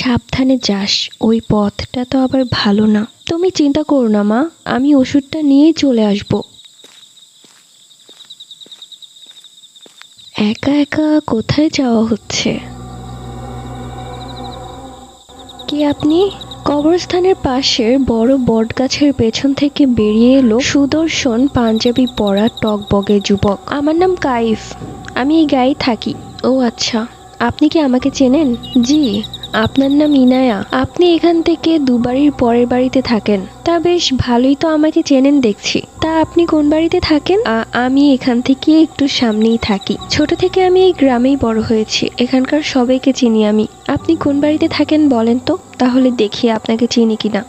সাবধানে যাস, ওই পথটা তো আবার ভালো না। তুমি চিন্তা করো না মা, আমি ওষুধটা নিয়েই চলে আসব। একা একা কোথায় যাওয়া হচ্ছে? কি আপনি? কবরস্থানের পাশের বড় বটগাছের পেছন থেকে বেরিয়ে এলো সুদর্শন পাঞ্জাবি পরা টকবগে যুবক। আমার নাম কাইফ, আমি এই গাঁয়েই থাকি। ও আচ্ছা, আপনি কি আমাকে চেনেন? জি। আপনার নাম ইনায়া, আপনি এখান থেকে দুবাড়ির পরের বাড়িতে থাকেন। তা বেশ ভালোই তো আমাকে চেনেন দেখছি। তা আপনি কোন বাড়িতে থাকেন? আমি এখান থেকে একটু সামনেই থাকি। ছোট থেকে আমি এই গ্রামেই বড় হয়েছি, এখানকার সবাইকে চিনি আমি। আপনি কোন বাড়িতে থাকেন বলেন তো, তাহলে দেখি আপনাকে চিনি কিনা।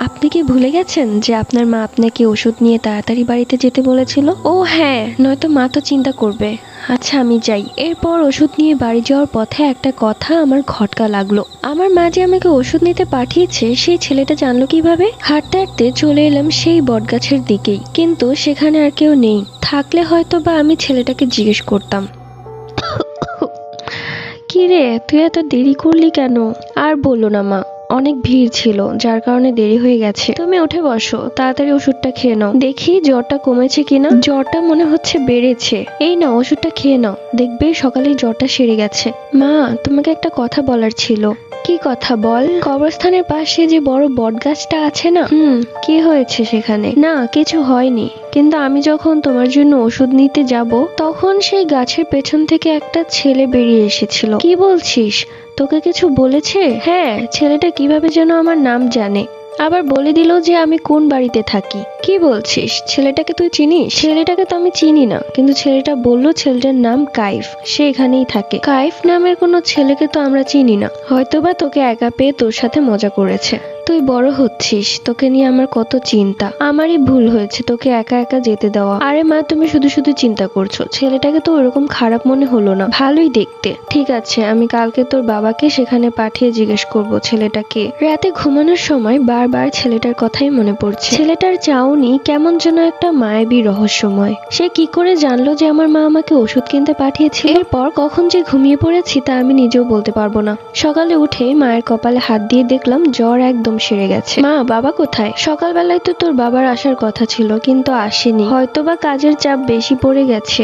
আপনি কি ভুলে গেছেন যে আপনার মা আপনাকে ওষুধ নিয়ে তাড়াতাড়ি বাড়িতে যেতে বলেছিল? ও হ্যাঁ, নয়তো মা তো চিন্তা করবে। আচ্ছা আমি যাই। এরপর ওষুধ নিয়ে বাড়ি যাওয়ার পথে একটা কথা আমার খটকা লাগলো। আমার মা যে আমাকে ওষুধ নিতে পাঠিয়েছে সেই ছেলেটা জানলো কিভাবে? হাঁটতে হাঁটতে চলে এলাম সেই বটগাছের দিকেই, কিন্তু সেখানে আর কেউ নেই। থাকলে হয়তো বা আমি ছেলেটাকে জিজ্ঞেস করতাম। কিরে, তুই এত দেরি করলি কেন? আর বললো না মা, অনেক ভিড় ছিল যার কারণে দেরি হয়ে গেছে। তুমি উঠে বসো, তাড়াতাড়ি ওষুধটা খেয়ে নাও। দেখি জ্বরটা কমেছে কিনা। জ্বরটা মনে হচ্ছে বেড়েছে। এই নাও ওষুধটা খেয়ে নাও, দেখবে সকালেই জ্বরটা সেরে গেছে। মা, তোমাকে একটা কথা বলার ছিল। কি কথা বল? কবরস্থানের পাশে যে বড় বটগাছটা আছে না, কি হয়েছে সেখানে? না কিছু হয়নি, কিন্তু আমি যখন তোমার জন্য ওষুধ নিতে যাব তখন সেই গাছের পেছন থেকে একটা ছেলে বেরিয়ে এসেছিল। কি বলছিস? তোকে কিছু বলেছে? হ্যাঁ, ছেলেটা কিভাবে যেন আমার নাম জানে, আবার বলে দিল যে আমি কোন বাড়িতে থাকি। কি বলছিস? ছেলেটাকে তুই চিনিস? ছেলেটাকে তো আমি চিনি না, কিন্তু ছেলেটা বলল ছেলেটার নাম কাইফ, সে এখানেই থাকে। কাইফ নামের কোনো ছেলেকে তো আমরা চিনি না, হয়তোবা তোকে একা পেয়ে তোর সাথে মজা করেছে। তুই বড় হচ্ছিস, তোকে নিয়ে আমার কত চিন্তা। আমারই ভুল হয়েছে তোকে একা একা যেতে দেওয়া। আরে মা, তুমি শুধু শুধু চিন্তা করছো। ছেলেটাকে তো ওরকম খারাপ মনে হলো না, ভালোই দেখতে। ঠিক আছে, আমি কালকে তোর বাবাকে সেখানে পাঠিয়ে জিজ্ঞেস করব ছেলেটাকে। রাতে ঘুমানোর সময় বারবার ছেলেটার কথাই মনে পড়ছে। ছেলেটার চাউনি কেমন যেন একটা মায়াবী রহস্যময়। সে কি করে জানলো যে আমার মা আমাকে ওষুধ কিনতে পাঠিয়েছিল? এরপর কখন যে ঘুমিয়ে পড়েছি তা আমি নিজেও বলতে পারবো না। সকালে উঠে মায়ের কপালে হাত দিয়ে দেখলাম জ্বর একদম সেরে গেছে। মা, বাবা কোথায়? সকালবেলায় তো তোর বাবার আসার কথা ছিল, কিন্তু আসেনি, হয়তোবা কাজের চাপ বেশি পড়ে গেছে।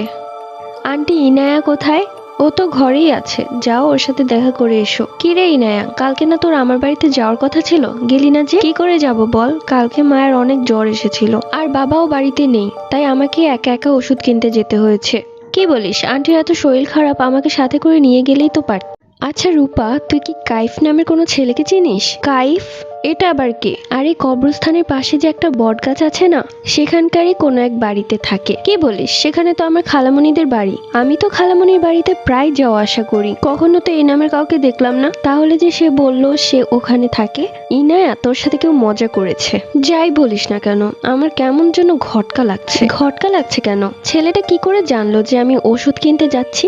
আন্টি ইনায়া কোথায়? ও তো ঘরেই আছে, যাও ওর সাথে দেখা করে এসো। কি রে ইনায়া, কালকে না তোর আমার বাড়িতে যাওয়ার কথা ছিল, গেলি না যে? কি করে যাব বল, কালকে মায়ের অনেক জ্বর এসেছিল, আর বাবাও বাড়িতে নেই, তাই আমাকে একা একা ওষুধ কিনতে যেতে হয়েছে। কি বলিস? আন্টির এত শরীর খারাপ, আমাকে সাথে করে নিয়ে গেলেই তো পারত। আচ্ছা রূপা, তুই কি কাইফ নামের কোনো ছেলেকে চিনিস? কাইফ? এটা আবার কে? আরে কবরস্থানের পাশে যে একটা বট গাছ আছে না, সেখানকারই কোনো এক বাড়িতে থাকে। কি বলিস? সেখানে তো আমার খালামণিদের বাড়ি। আমি তো খালামণির বাড়িতে প্রায় যাওয়া আসা করি, কখনো তো এই নামের কাউকে দেখলাম না। তাহলে যে সে বলল সে ওখানে থাকে। ইনায়া, তোর সাথে কেউ মজা করেছে। যাই বলিস না কেন, আমার কেমন যেন ঘটকা লাগছে। ঘটকা লাগছে কেন? ছেলেটা কি করে জানলো যে আমি ওষুধ কিনতে যাচ্ছি?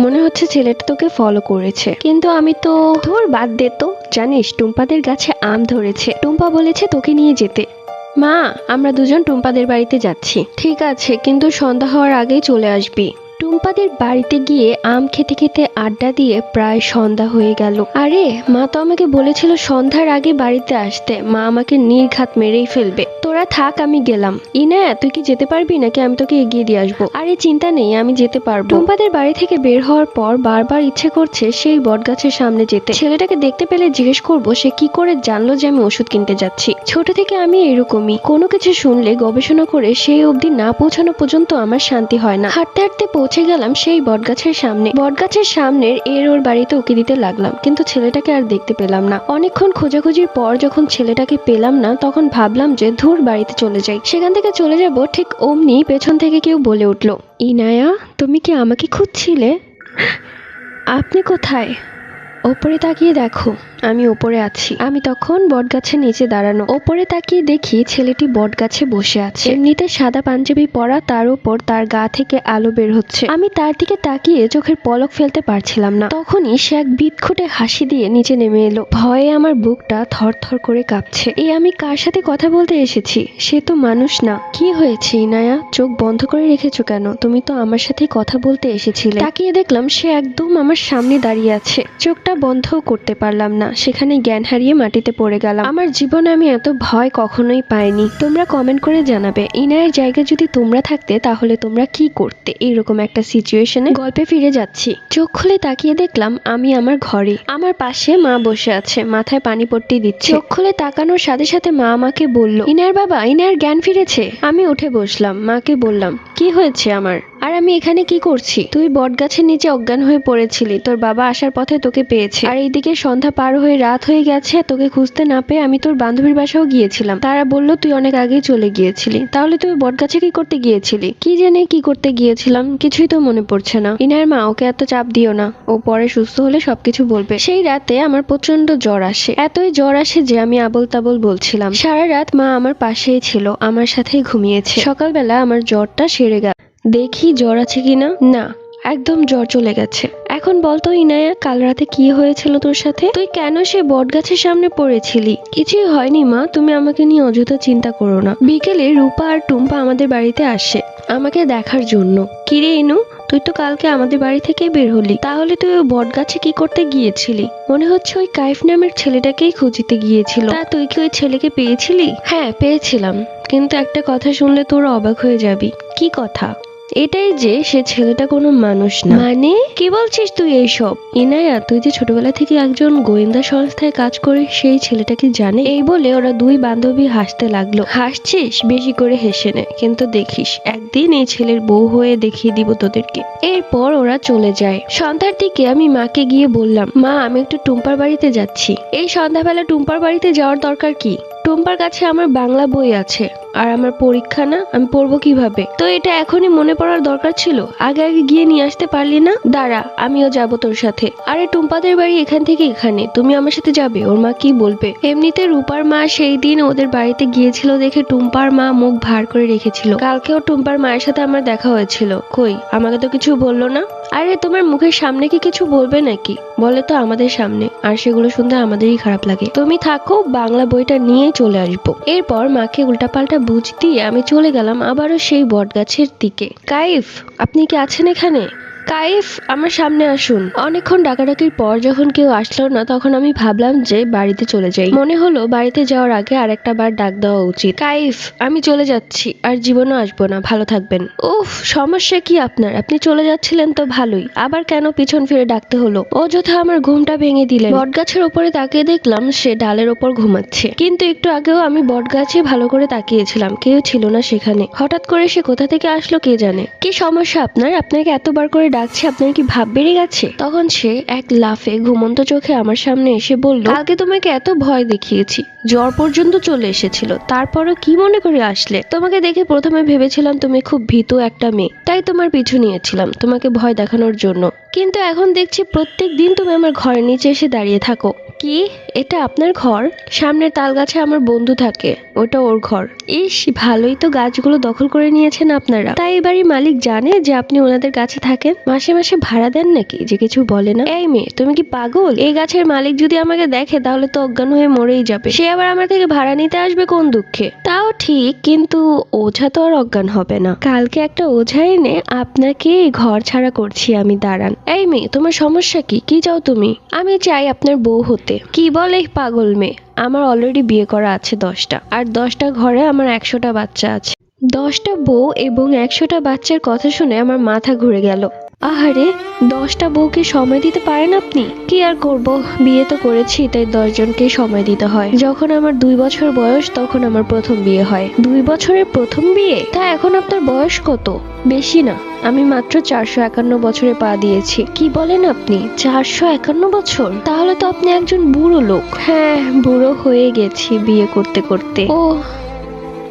মনে হচ্ছে ছেলেটা তোকে ফলো করেছে, কিন্তু আমি তো। ধুর, বাদ দে তো। জানিস, টুম্পাদের গাছে আম ধরেছে, টুম্পা বলেছে তোকে নিয়ে যেতে। মা, আমরা দুজন টুম্পাদের বাড়িতে যাচ্ছি। ঠিক আছে, কিন্তু সন্ধ্যা হওয়ার আগেই চলে আসবি। টুম্পাদের বাড়িতে গিয়ে আম খেতে খেতে আড্ডা দিয়ে প্রায় সন্ধ্যা হয়ে গেল। আরে মা তো আমাকে বলেছিল সন্ধ্যার আগে বাড়িতে আসতে, মা আমাকে নির্ঘাত মেরেই ফেলবে। তোরা থাক, আমি গেলাম। ইনায়া, তুই কি যেতে পারবি নাকি আমি তোকে এগিয়ে দিয়ে আসবো? আরে চিন্তা নেই, আমি যেতে পারবো। টুম্পাদের বাড়ি থেকে বের হওয়ার পর বারবার ইচ্ছে করছে সেই বটগাছের সামনে যেতে। ছেলেটাকে দেখতে পেলে জিজ্ঞেস করব সে কি করে জানলো যে আমি ওষুধ কিনতে যাচ্ছি। ছোট থেকে আমি এরকমই, কোনো কিছু শুনলে গবেষণা করে সেই অবধি না পৌঁছানো পর্যন্ত আমার শান্তি হয় না। হাঁটতে হাঁটতে পৌঁছে গেলাম সেই বটগাছের সামনে। বটগাছের সামনের ওর বাড়িতে উকি দিতে লাগলাম, কিন্তু ছেলেটাকে আর দেখতে পেলাম না। অনেকক্ষণ খোঁজাখুঁজির পর যখন ছেলেটাকে পেলাম না, তখন ভাবলাম যে ধুর, বাড়িতে চলে যাই। সেখান থেকে চলে যাব, ঠিক অমনি পেছন থেকে কেউ বলে উঠলো, ইনায়া, তুমি কি আমাকে খুঁজছিলে? আপনি কোথায়? ওপরে তাকিয়ে দেখো, আমি ওপরে আছি। আমি তখন বটগাছের নিচে দাঁড়ানো। ওপরে তাকিয়ে দেখি ছেলেটি বটগাছে বসে আছে। এমনিতে সাদা পাঞ্জাবি পরা, তার উপর তার গা থেকে আলো বের হচ্ছে। আমি তার দিকে তাকিয়ে চোখের পলক ফেলতে পারছিলাম না। তখনই সে এক বিদঘুটে হাসি দিয়ে নিচে নেমে এলো। ভয়ে আমার বুকটা থরথর করে কাঁপছে। আমি কার সাথে কথা বলতে এসেছি? সে তো মানুষ না। কি হয়েছে ইনায়া, চোখ বন্ধ করে রেখেছো কেন? তুমি তো আমার সাথে কথা বলতে এসেছিলে। তাকিয়ে দেখলাম সে একদম আমার সামনে দাঁড়িয়ে আছে। চোখটা কান্নাটা বন্ধও করতে পারলাম না, সেখানে জ্ঞান হারিয়ে মাটিতে পড়ে গেলাম। আমার জীবনে আমি এত ভয় কখনোই পাইনি। তোমরা কমেন্ট করে জানাবে ইনায়ের জায়গায় যদি তোমরা থাকতে তাহলে তোমরা কি করতে এইরকম একটা সিচুয়েশনে। গল্পে ফিরে যাচ্ছি। চোখ খুলে তাকিয়ে দেখলাম আমি আমার ঘরে, আমার পাশে মা বসে আছে, মাথায় পানি পট্টি দিচ্ছে। চোখ খুলে তাকানোর সাথে সাথে মা আমাকে বলল, ইনায়ের বাবা, ইনায়ের জ্ঞান ফিরেছে। আমি উঠে বসলাম, মাকে বললাম, কি হয়েছে আমার, আর আমি এখানে কি করছি? তুই বটগাছের নিচে অজ্ঞান হয়ে পড়েছিলি, তোর বাবা আসার পথে তোকে পেয়েছে, আর এইদিকে সন্ধ্যা পার হয়ে রাত হয়ে গেছে। তোকে খুঁজতে না পেয়ে আমি তোর বান্ধবীর বাসাও গিয়েছিলাম, তারা বললো তুই অনেক আগেই চলে গিয়েছিলি। তাহলে তুই বটগাছে কি করতে গিয়েছিলি? কি জানে কি করতে গিয়েছিলাম, কিছুই তো মনে পড়ছে না। ইনার মা, ওকে এত চাপ দিও না, ও পরে সুস্থ হলে সবকিছু বলবে। সেই রাতে আমার প্রচন্ড জ্বর আসে, এতই জ্বর আসে যে আমি আবল তাবল বলছিলাম। সারা রাত মা আমার পাশেই ছিল, আমার সাথেই ঘুমিয়েছে। সকালবেলা আমার জ্বরটা সেরে গেল। দেখি জ্বর আছে কিনা, না, একদম জ্বর চলে গেছে। এখন বলতো ইনায়া, কাল রাতে কি হয়েছিল তোর সাথে? তুই কেন সে বটগাছের সামনে পড়েছিলি? কিছুই হয়নি মা, তুমি আমাকে নিয়ে অযথা চিন্তা করো না। বিকেলে রূপা আর টুম্পা আমাদের বাড়িতে আসে আমাকে দেখার জন্য। কিরে ইনু, তুই তো কালকে আমাদের বাড়ি থেকে বের হলি, তাহলে তুই ওই বটগাছে কি করতে গিয়েছিলি? মনে হচ্ছে ওই কাইফ নামের ছেলেটাকেই খুঁজিতে গিয়েছিল। তা তুই কি ওই ছেলেকে পেয়েছিলি? হ্যাঁ, পেয়েছিলাম, কিন্তু একটা কথা শুনলে তোর অবাক হয়ে যাবি। কি কথা? এটাই যে সে ছেলেটা কোনো মানুষ না। মানে কি বলছিস তুই এইসব? ইনায়া, তুই যে ছোটবেলা থেকে একজন গোয়েন্দা সংস্থায় কাজ করিস, সেই ছেলেটাকে জানে? এই বলে ওরা দুই বান্ধবী হাসতে লাগলো। হাসছিস? বেশি করে হেসে নে, কিন্তু দেখিস একদিন এই ছেলের বউ হয়ে দেখিয়ে দিব তোদেরকে। এরপর ওরা চলে যায়। সন্ধ্যার দিকে আমি মাকে গিয়ে বললাম, মা, আমি একটু টুম্পার বাড়িতে যাচ্ছি। এই সন্ধ্যাবেলা টুম্পার বাড়িতে যাওয়ার দরকার কি? টুম্পার কাছে আমার বাংলা বই আছে, আর আমার পরীক্ষা না, আমি পড়বো কিভাবে? তো এটা এখনই মনে পড়ার দরকার ছিল, আগে আগে গিয়ে নিয়ে আসতে পারলি না? দাঁড়া, আমিও যাবো তোর সাথে। আরে টুম্পাদের বাড়ি এখান থেকে এখানে, তুমি আমার সাথে যাবে? ওর মা কি বলবে? এমনিতে রূপার মা সেই দিন ওদের বাড়িতে গিয়েছিল দেখে টুম্পার মা মুখ ভার করে রেখেছিল। কালকেও টুম্পার মায়ের সাথে আমার দেখা হয়েছিল, কই আমাকে তো কিছু বললো না। আরে তোমার মুখের সামনে কি কিছু বলবে নাকি? বলে তো আমাদের সামনে, আর সেগুলো শুনতে আমাদেরই খারাপ লাগে। তুমি থাকো, বাংলা বইটা নিয়ে চলে আসবো। এরপর মাকে উল্টাপাল্টা বুঝ দিয়ে আমি চলে গেলাম আবারও সেই বটগাছের দিকে। কাইফ, আপনি কি আছেন এখানে? কাইফ, আমার সামনে আসুন। অনেকক্ষণ ডাকাডাকির পর যখন কেউ আসলো না, তখন আমি ভাবলাম যে বাড়িতে চলে যাই। মনে হলো বাড়িতে যাওয়ার আগে আরেকটা বার ডাক দেওয়া উচিত। কাইফ, আমি চলে যাচ্ছি, আর জীবনও আসবো না, ভালো থাকবেন। উফ, সমস্যা কি আপনার? আপনি চলে যাচ্ছিলেন তো ভালোই, আবার কেন পিছন ফিরে ডাকতে হলো? অযথা আমার ঘুমটা ভেঙে দিলেন। বটগাছের উপরে তাকিয়ে দেখলাম সে ডালের ওপর ঘুমাচ্ছে, কিন্তু একটু আগেও আমি বটগাছে ভালো করে তাকিয়েছিলাম, কেউ ছিল না সেখানে। হঠাৎ করে সে কোথা থেকে আসলো কে জানে। কি সমস্যা আপনার? আপনাকে এতবার করে ডাকছে, আপনার কি ভাব বেড়ে গেছে? তখন সে এক লাফে ঘুমন্ত চোখে আমার সামনে এসে বলল, কালকে তোমাকে এত ভয় দেখিয়েছি, জ্বর পর্যন্ত চলে এসেছিল, তারপরও কি মনে করে আসলে? তোমাকে দেখে প্রথমে ভেবেছিলাম তুমি খুব ভীতু একটা মেয়ে, তাই তোমার পিছু নিয়েছিলাম তোমাকে ভয় দেখানোর জন্য, কিন্তু এখন দেখছি প্রত্যেক দিন তুমি আমার ঘরের নিচে এসে দাঁড়িয়ে থাকো। কি, এটা আপনার ঘর? সামনের তাল গাছে আমার বন্ধু থাকে, ওটা ওর ঘর। ইস, ভালোই তো গাছগুলো দখল করে নিয়েছেন আপনারা। তাই এই বাড়ির মালিক জানে যে আপনি ওনাদের কাছে থাকেন? মাসে মাসে ভাড়া দেন নাকি যে কিছু বলে না? এই মেয়ে, তুমি কি পাগল? এই গাছের মালিক যদি আমাকে দেখে তাহলে তো অজ্ঞান হয়ে মরেই যাবে। সে আবার আমার থেকে ভাড়া নিতে আসবে কোন দুঃখে? তাও ঠিক, কিন্তু ওঝা তো আর অজ্ঞান হবে না। কালকে একটা ওঝা এনে আপনাকে ঘর ছাড়া করছি আমি, দাঁড়ান। এই মেয়ে, তোমার সমস্যা কি? কি চাও তুমি? আমি চাই আপনার বউ হতে। কি বলে পাগল মেয়ে? আমার অলরেডি বিয়ে করা আছে 10টা, আর 10টা ঘরে আমার 100টা বাচ্চা আছে। 10টা বউ এবং 100টা বাচ্চার কথা শুনে আমার মাথা ঘুরে গেল। আহারে, 10টা বউকে সময় দিতে পারেন আপনি? কি আর করব, বিয়ে তো করেছি, তাই 10 জনকে সময় দিতে হয়। যখন আমার 2 বছর বয়স তখন আমার প্রথম বিয়ে হয়। 2 বছরের প্রথম বিয়ে? তা এখন আপনার বয়স কত? বেশি না, আমি মাত্র 451 বছরে পা দিয়েছি। কি বলেন আপনি? 451 বছর? তাহলে তো আপনি একজন বুড়ো লোক। হ্যাঁ, বুড়ো হয়ে গেছি বিয়ে করতে করতে। ও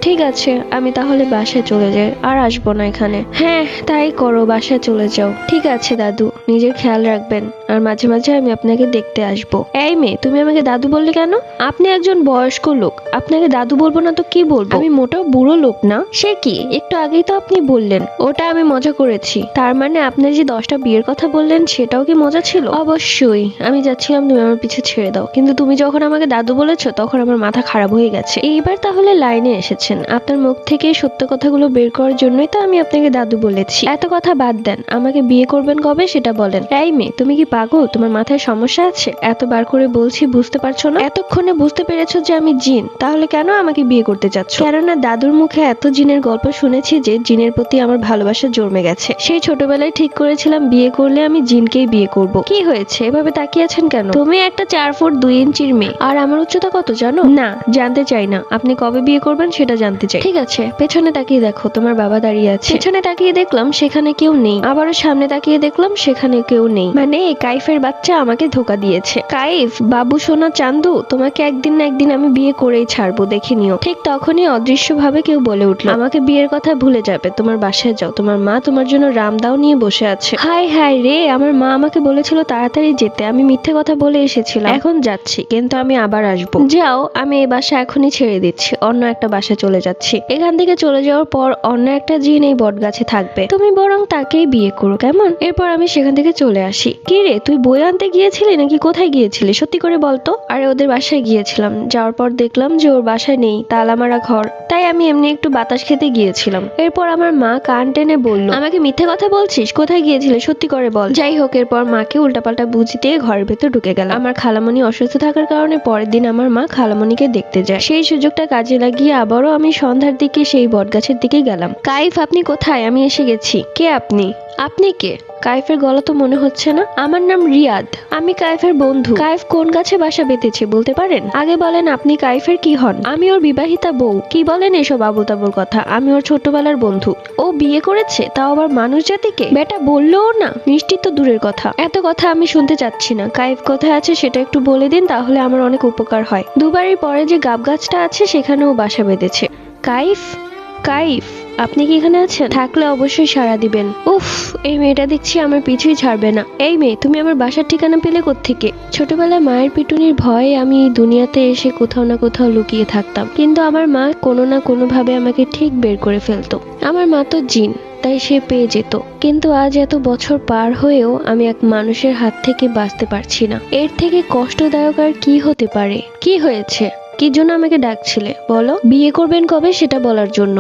ঠিক আছে, আমি তাহলে বাসায় চলে যাই, আর আসবো না এখানে। হ্যাঁ, তাই করো, বাসায় চলে যাও। ঠিক আছে দাদু, নিজের খেয়াল রাখবেন, আর মাঝে মাঝে আমি আপনাকে দেখতে আসবো। এই মেয়ে, তুমি আমাকে দাদু বললে কেন? আপনি একজন বয়স্ক লোক, আপনাকে দাদু বলবো না তো কি বলবো? আমি মোটেও বুড়ো লোক না। সে কি, একটু আগেই তো আপনি বললেন। ওটা আমি মজা করেছি। তার মানে আপনি যে 10টা বিয়ের কথা বললেন সেটাও কি মজা ছিল? অবশ্যই, আমি যাচ্ছিলাম তুমি আমার পিছে ছেড়ে দাও, কিন্তু তুমি যখন আমাকে দাদু বলেছো তখন আমার মাথা খারাপ হয়ে গেছে। এইবার তাহলে লাইনে এসেছে। আপনার মুখ থেকে সত্য কথাগুলো বের করার জন্যই তো আমি আপনাকে দাদু বলেছি। এত কথা বাদ দেন, আমাকে বিয়ে করবেন কবে সেটা বলেন। এই মেয়ে, তুমি কি পাগল? তোমার মাথায় সমস্যা আছে? এতবার করে বলছি, বুঝতে পারছো না? এতক্ষণে বুঝতে পেরেছো যে আমি জিন, তাহলে কেন আমাকে বিয়ে করতে চাচ্ছ? কেননা দাদুর মুখে এত জিনের গল্প শুনেছি যে জিনের প্রতি আমার ভালোবাসা জন্মে গেছে। সেই ছোটবেলায় ঠিক করেছিলাম বিয়ে করলে আমি জিনকেই বিয়ে করব। কি হয়েছে, এভাবে তাকিয়ে আছেন কেন? তুমি একটা 4 ফুট 2 ইঞ্চির মেয়ে, আর আমার উচ্চতা কত জানো? না, জানতে চাই না। আপনি কবে বিয়ে করবেন সেটা জানতে চাই। ঠিক আছে, পেছনে তাকিয়ে দেখো, তোমার বাবা দাঁড়িয়ে আছে। পেছনে তাকিয়ে দেখলাম সেখানে কেউ নেই, আবারও সামনে তাকিয়ে দেখলাম সেখানে কেউ নেই। মানে কাইফের বাচ্চা আমাকে ধোকা দিয়েছে। কাইফ, বাবু সোনা চান্দু, তোমাকে একদিন না একদিন আমি বিয়ে করেই ছাড়বো, দেখে নিও। ঠিক তখনই অদৃশ্য ভাবে কেউ বলে উঠলো, আমাকে বিয়ের কথা ভুলে যাবে, তোমার বাসায় যাও, তোমার মা তোমার জন্য রামদাও নিয়ে বসে আছে। হাই হাই রে, আমার মা আমাকে বলেছিল তাড়াতাড়ি যেতে, আমি মিথ্যে কথা বলে এসেছিলাম। এখন যাচ্ছি, কিন্তু আমি আবার আসবো। যাও, আমি এই বাসা এখনই ছেড়ে দিচ্ছি, অন্য একটা বাসা চলে যাচ্ছি। এখান থেকে চলে যাওয়ার পর অন্য একটা জিন এই বট গাছে থাকবে, তুমি বরং তাকেই বিয়ে করো, কেমন? এরপর আমি সেখান থেকে চলে আসি। কি রে, তুই বই আনতে গিয়েছিলি নাকি কোথায় গিয়েছিলি? সত্যি করে বলতো। আরে ওদের বাসায় গিয়েছিলাম, যাওয়ার পর দেখলাম যে ওর বাসায় নেই, তালা মারা ঘর, তাই আমি এমনি একটু বাতাস খেতে গিয়েছিলাম। এরপর আমার মা কান টেনে বলল, আমাকে মিথ্যে কথা বলছিস, কোথায় গিয়েছিলে সত্যি করে বল। যাই হোক, এরপর মাকে উল্টাপাল্টা বুঝি দিয়ে ঘরের ভেতর ঢুকে গেলাম। আমার খালামণি অসুস্থ থাকার কারণে পরের দিন আমার মা খালামণিকে দেখতে যায়। সেই সুযোগটা কাজে লাগিয়ে আবারও আমি সন্ধ্যার দিকে সেই বটগাছের দিকে গেলাম। কাইফ, আপনি কোথায়? আমি এসে গেছি। কে আপনি? আপনি কে? কাইফের গলা তো মনে হচ্ছে না। আমার নাম রিয়াদ, আমি কাইফের বন্ধু। কাইফ কোন গাছে বাসা বেঁধেছে বলতে পারেন? আগে বলেন আপনি কাইফের কি হন? আমি ওর বিবাহিতা বউ। কি বলেন এসব আবল তাবল কথা? আমি ওর ছোটবেলার বন্ধু। ও বিয়ে করেছে, তাও আবার মানুষ জাতিকে? বেটা বললোও না, মিষ্টি তো দূরের কথা। এত কথা আমি শুনতে চাচ্ছি না। কাইফ কোথায় আছে সেটা একটু বলে দিন, তাহলে আমার অনেক উপকার হয়। দুবারই পরে যে গাব গাছটা আছে সেখানেও বাসা বেঁধেছে। কাইফ, কাইফ, আপনি কি এখানে আছেন? থাকলে অবশ্যই সাড়া দিবেন। উফ, এই মেয়েটা দেখছি আমার পিছুই ছাড়বে না। এই মেয়ে, তুমি আমার বাসার ঠিকানা পেলে কোত্থেকে? ছোটবেলায় মায়ের পিটুনির ভয়ে আমি এই দুনিয়াতে এসে কোথাও না কোথাও লুকিয়ে থাকতাম, কিন্তু আমার মা কোনো না কোনো ভাবে আমাকে ঠিক বের করে ফেলতো। আমার মা তো জিন, তাই সে পেয়ে যেত। কিন্তু আজ এত বছর পার হয়েও আমি এক মানুষের হাত থেকে বাঁচতে পারছি না। এর থেকে কষ্টদায়ক আর কি হতে পারে? কি হয়েছে? কি জন্য আমাকে ডাকছিলে বলো? বিয়ে করবেন কবে সেটা বলার জন্য।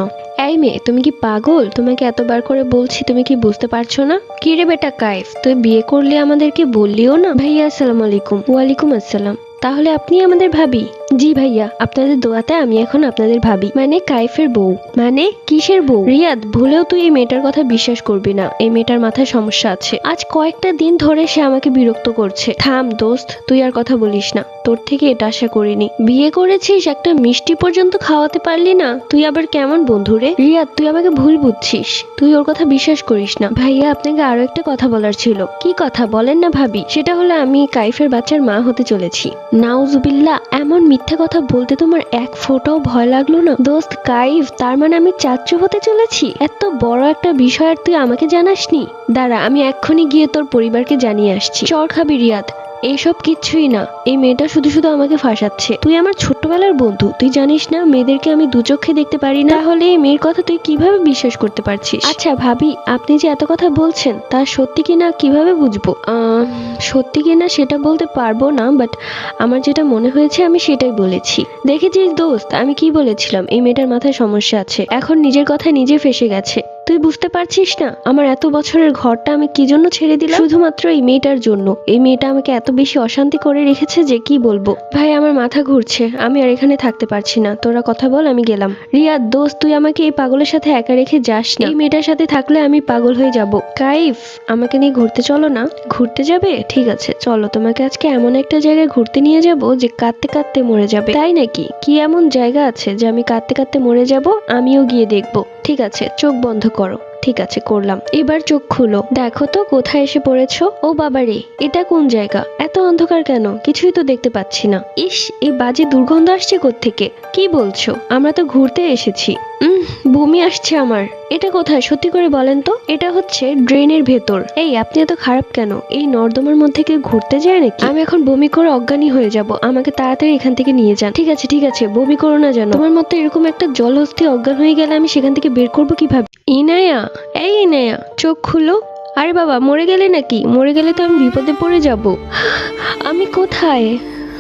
এই মেয়ে, তুমি কি পাগল? তোমাকে এতবার করে বলছি, তুমি কি বুঝতে পারছো না? কি রে বেটা কাইফ, তুই বিয়ে করলে আমাদেরকে বললিও না? ভাইয়া আসসালামু আলাইকুম। ওয়ালাইকুম আসসালাম। তাহলে আপনি আমাদের ভাবি? জি ভাইয়া, আপনাদের দোয়াতে আমি এখন আপনাদের ভাবি, মানে কাইফের বউ। মানে কিসের বউ? রিয়াদ, ভুলেও তুই এই মেয়েটার কথা বিশ্বাস করবি না। এই মেয়েটার মাথায় সমস্যা আছে। আজ কয়েকটা দিন ধরে সে আমাকে বিরক্ত করছে। থাম দোস্ত, তুই আর কথা বলিস না। তোর থেকে এটা আশা করিনি। বিয়ে করেছিস, একটা মিষ্টি পর্যন্ত খাওয়াতে পারলি না? তুই আবার কেমন বন্ধু রে? রিয়াদ, তুই আমাকে ভুল বুঝছিস, তুই ওর কথা বিশ্বাস করিস না। ভাইয়া, আপনাকে আরো একটা কথা বলার ছিল। কি কথা বলেন না ভাবি? সেটা হলো আমি কাইফের বাচ্চার মা হতে চলেছি। নাউজুবিল্লাহ, এমন মিথ্যা কথা বলতে তোমার এক ফোঁটাও ভয় লাগলো না? দোস্ত কাইফ, তার মানে আমি চাচ্চু হতে চলেছি? এত বড় একটা বিষয় আর তুই আমাকে জানাসনি? দাঁড়া, আমি এক্ষুনি গিয়ে তোর পরিবারকে জানিয়ে আসছি। চর খাবি রিয়াদ? এইসব কিচ্ছুই না, এই মেয়েটা শুধু শুধু আমাকে ফাঁসাচ্ছে। তুই আমার ছোট্টবেলার বন্ধু, তুই জানিস না মেয়েদেরকে আমি দু চোখে দেখতে পারি না? তাহলে এই মেয়ের কথা তুই কিভাবে বিশ্বাস করতে পারছিস? আচ্ছা ভাবি, আপনি যে এত কথা বলছেন তা সত্যি কিনা কিভাবে বুঝবো? সত্যি কিনা সেটা বলতে পারবো না, বাট আমার যেটা মনে হয়েছে আমি সেটাই বলেছি। দেখেছিস দোস্ত, আমি কি বলেছিলাম? এই মেয়েটার মাথায় সমস্যা আছে। এখন নিজের কথায় নিজে ফেঁসে গেছে। তুই বুঝতে পারছিস না আমার এত বছরের ঘরটা আমি কি জন্য ছেড়ে দিলাম? শুধুমাত্র এই মেয়েটার জন্য। এই মেয়েটা আমাকে এত বেশি অশান্তি করে রেখেছে যে কি বলবো। ভাই, আমার মাথা ঘুরছে, আমি আর এখানে থাকতে পারছি না। তোরা কথা বল, আমি গেলাম। রিয়াদ দোস্ত, তুই আমাকে এই পাগলের সাথে একা রেখে যাস না। এই মেয়েটার সাথে থাকলে আমি পাগল হয়ে যাব। কাইফ, আমাকে নিয়ে ঘুরতে চলো না। ঘুরতে যাবে? ঠিক আছে চলো, তোমাকে আজকে এমন একটা জায়গায় ঘুরতে নিয়ে যাব যে কাঁদতে কাঁদতে মরে যাবে। তাই নাকি? কি এমন জায়গা আছে যে আমি কাঁদতে কাঁদতে মরে যাব? আমিও গিয়ে দেখবো। ঠিক আছে, চোখ বন্ধ করো। ঠিক আছে, করলাম। এবার চোখ খুলো, দেখো তো কোথায় এসে পড়েছো। ও বাবারে, এটা কোন জায়গা? এত অন্ধকার কেন? কিছুই তো দেখতে পাচ্ছি না। ইস, এই বাজে দুর্গন্ধ আসছে কোত্থেকে? কি বলছো? আমরা তো ঘুরতে এসেছি। বমি আসছে আমার। এটা কোথায় সত্যি করে বলেন তো? এটা হচ্ছে ড্রেনের ভেতর। এই, আপনি এত খারাপ কেন? এই নর্দমার মধ্যে কেউ ঘুরতে যায় নাকি? আমি এখন বমি করে অজ্ঞানী হয়ে যাব, আমাকে তাড়াতাড়ি এখান থেকে নিয়ে যান। ঠিক আছে ঠিক আছে, বমি করো না যেন। তোমার মতো এরকম একটা জলহস্তি অজ্ঞান হয়ে গেলে আমি সেখান থেকে বের করবো কিভাবে? ইনায়া, এই ইনায়া, চোখ খুলো। আরে বাবা, মরে গেলে নাকি? মরে গেলে তো আমি বিপদে পড়ে যাব। আমি কোথায়?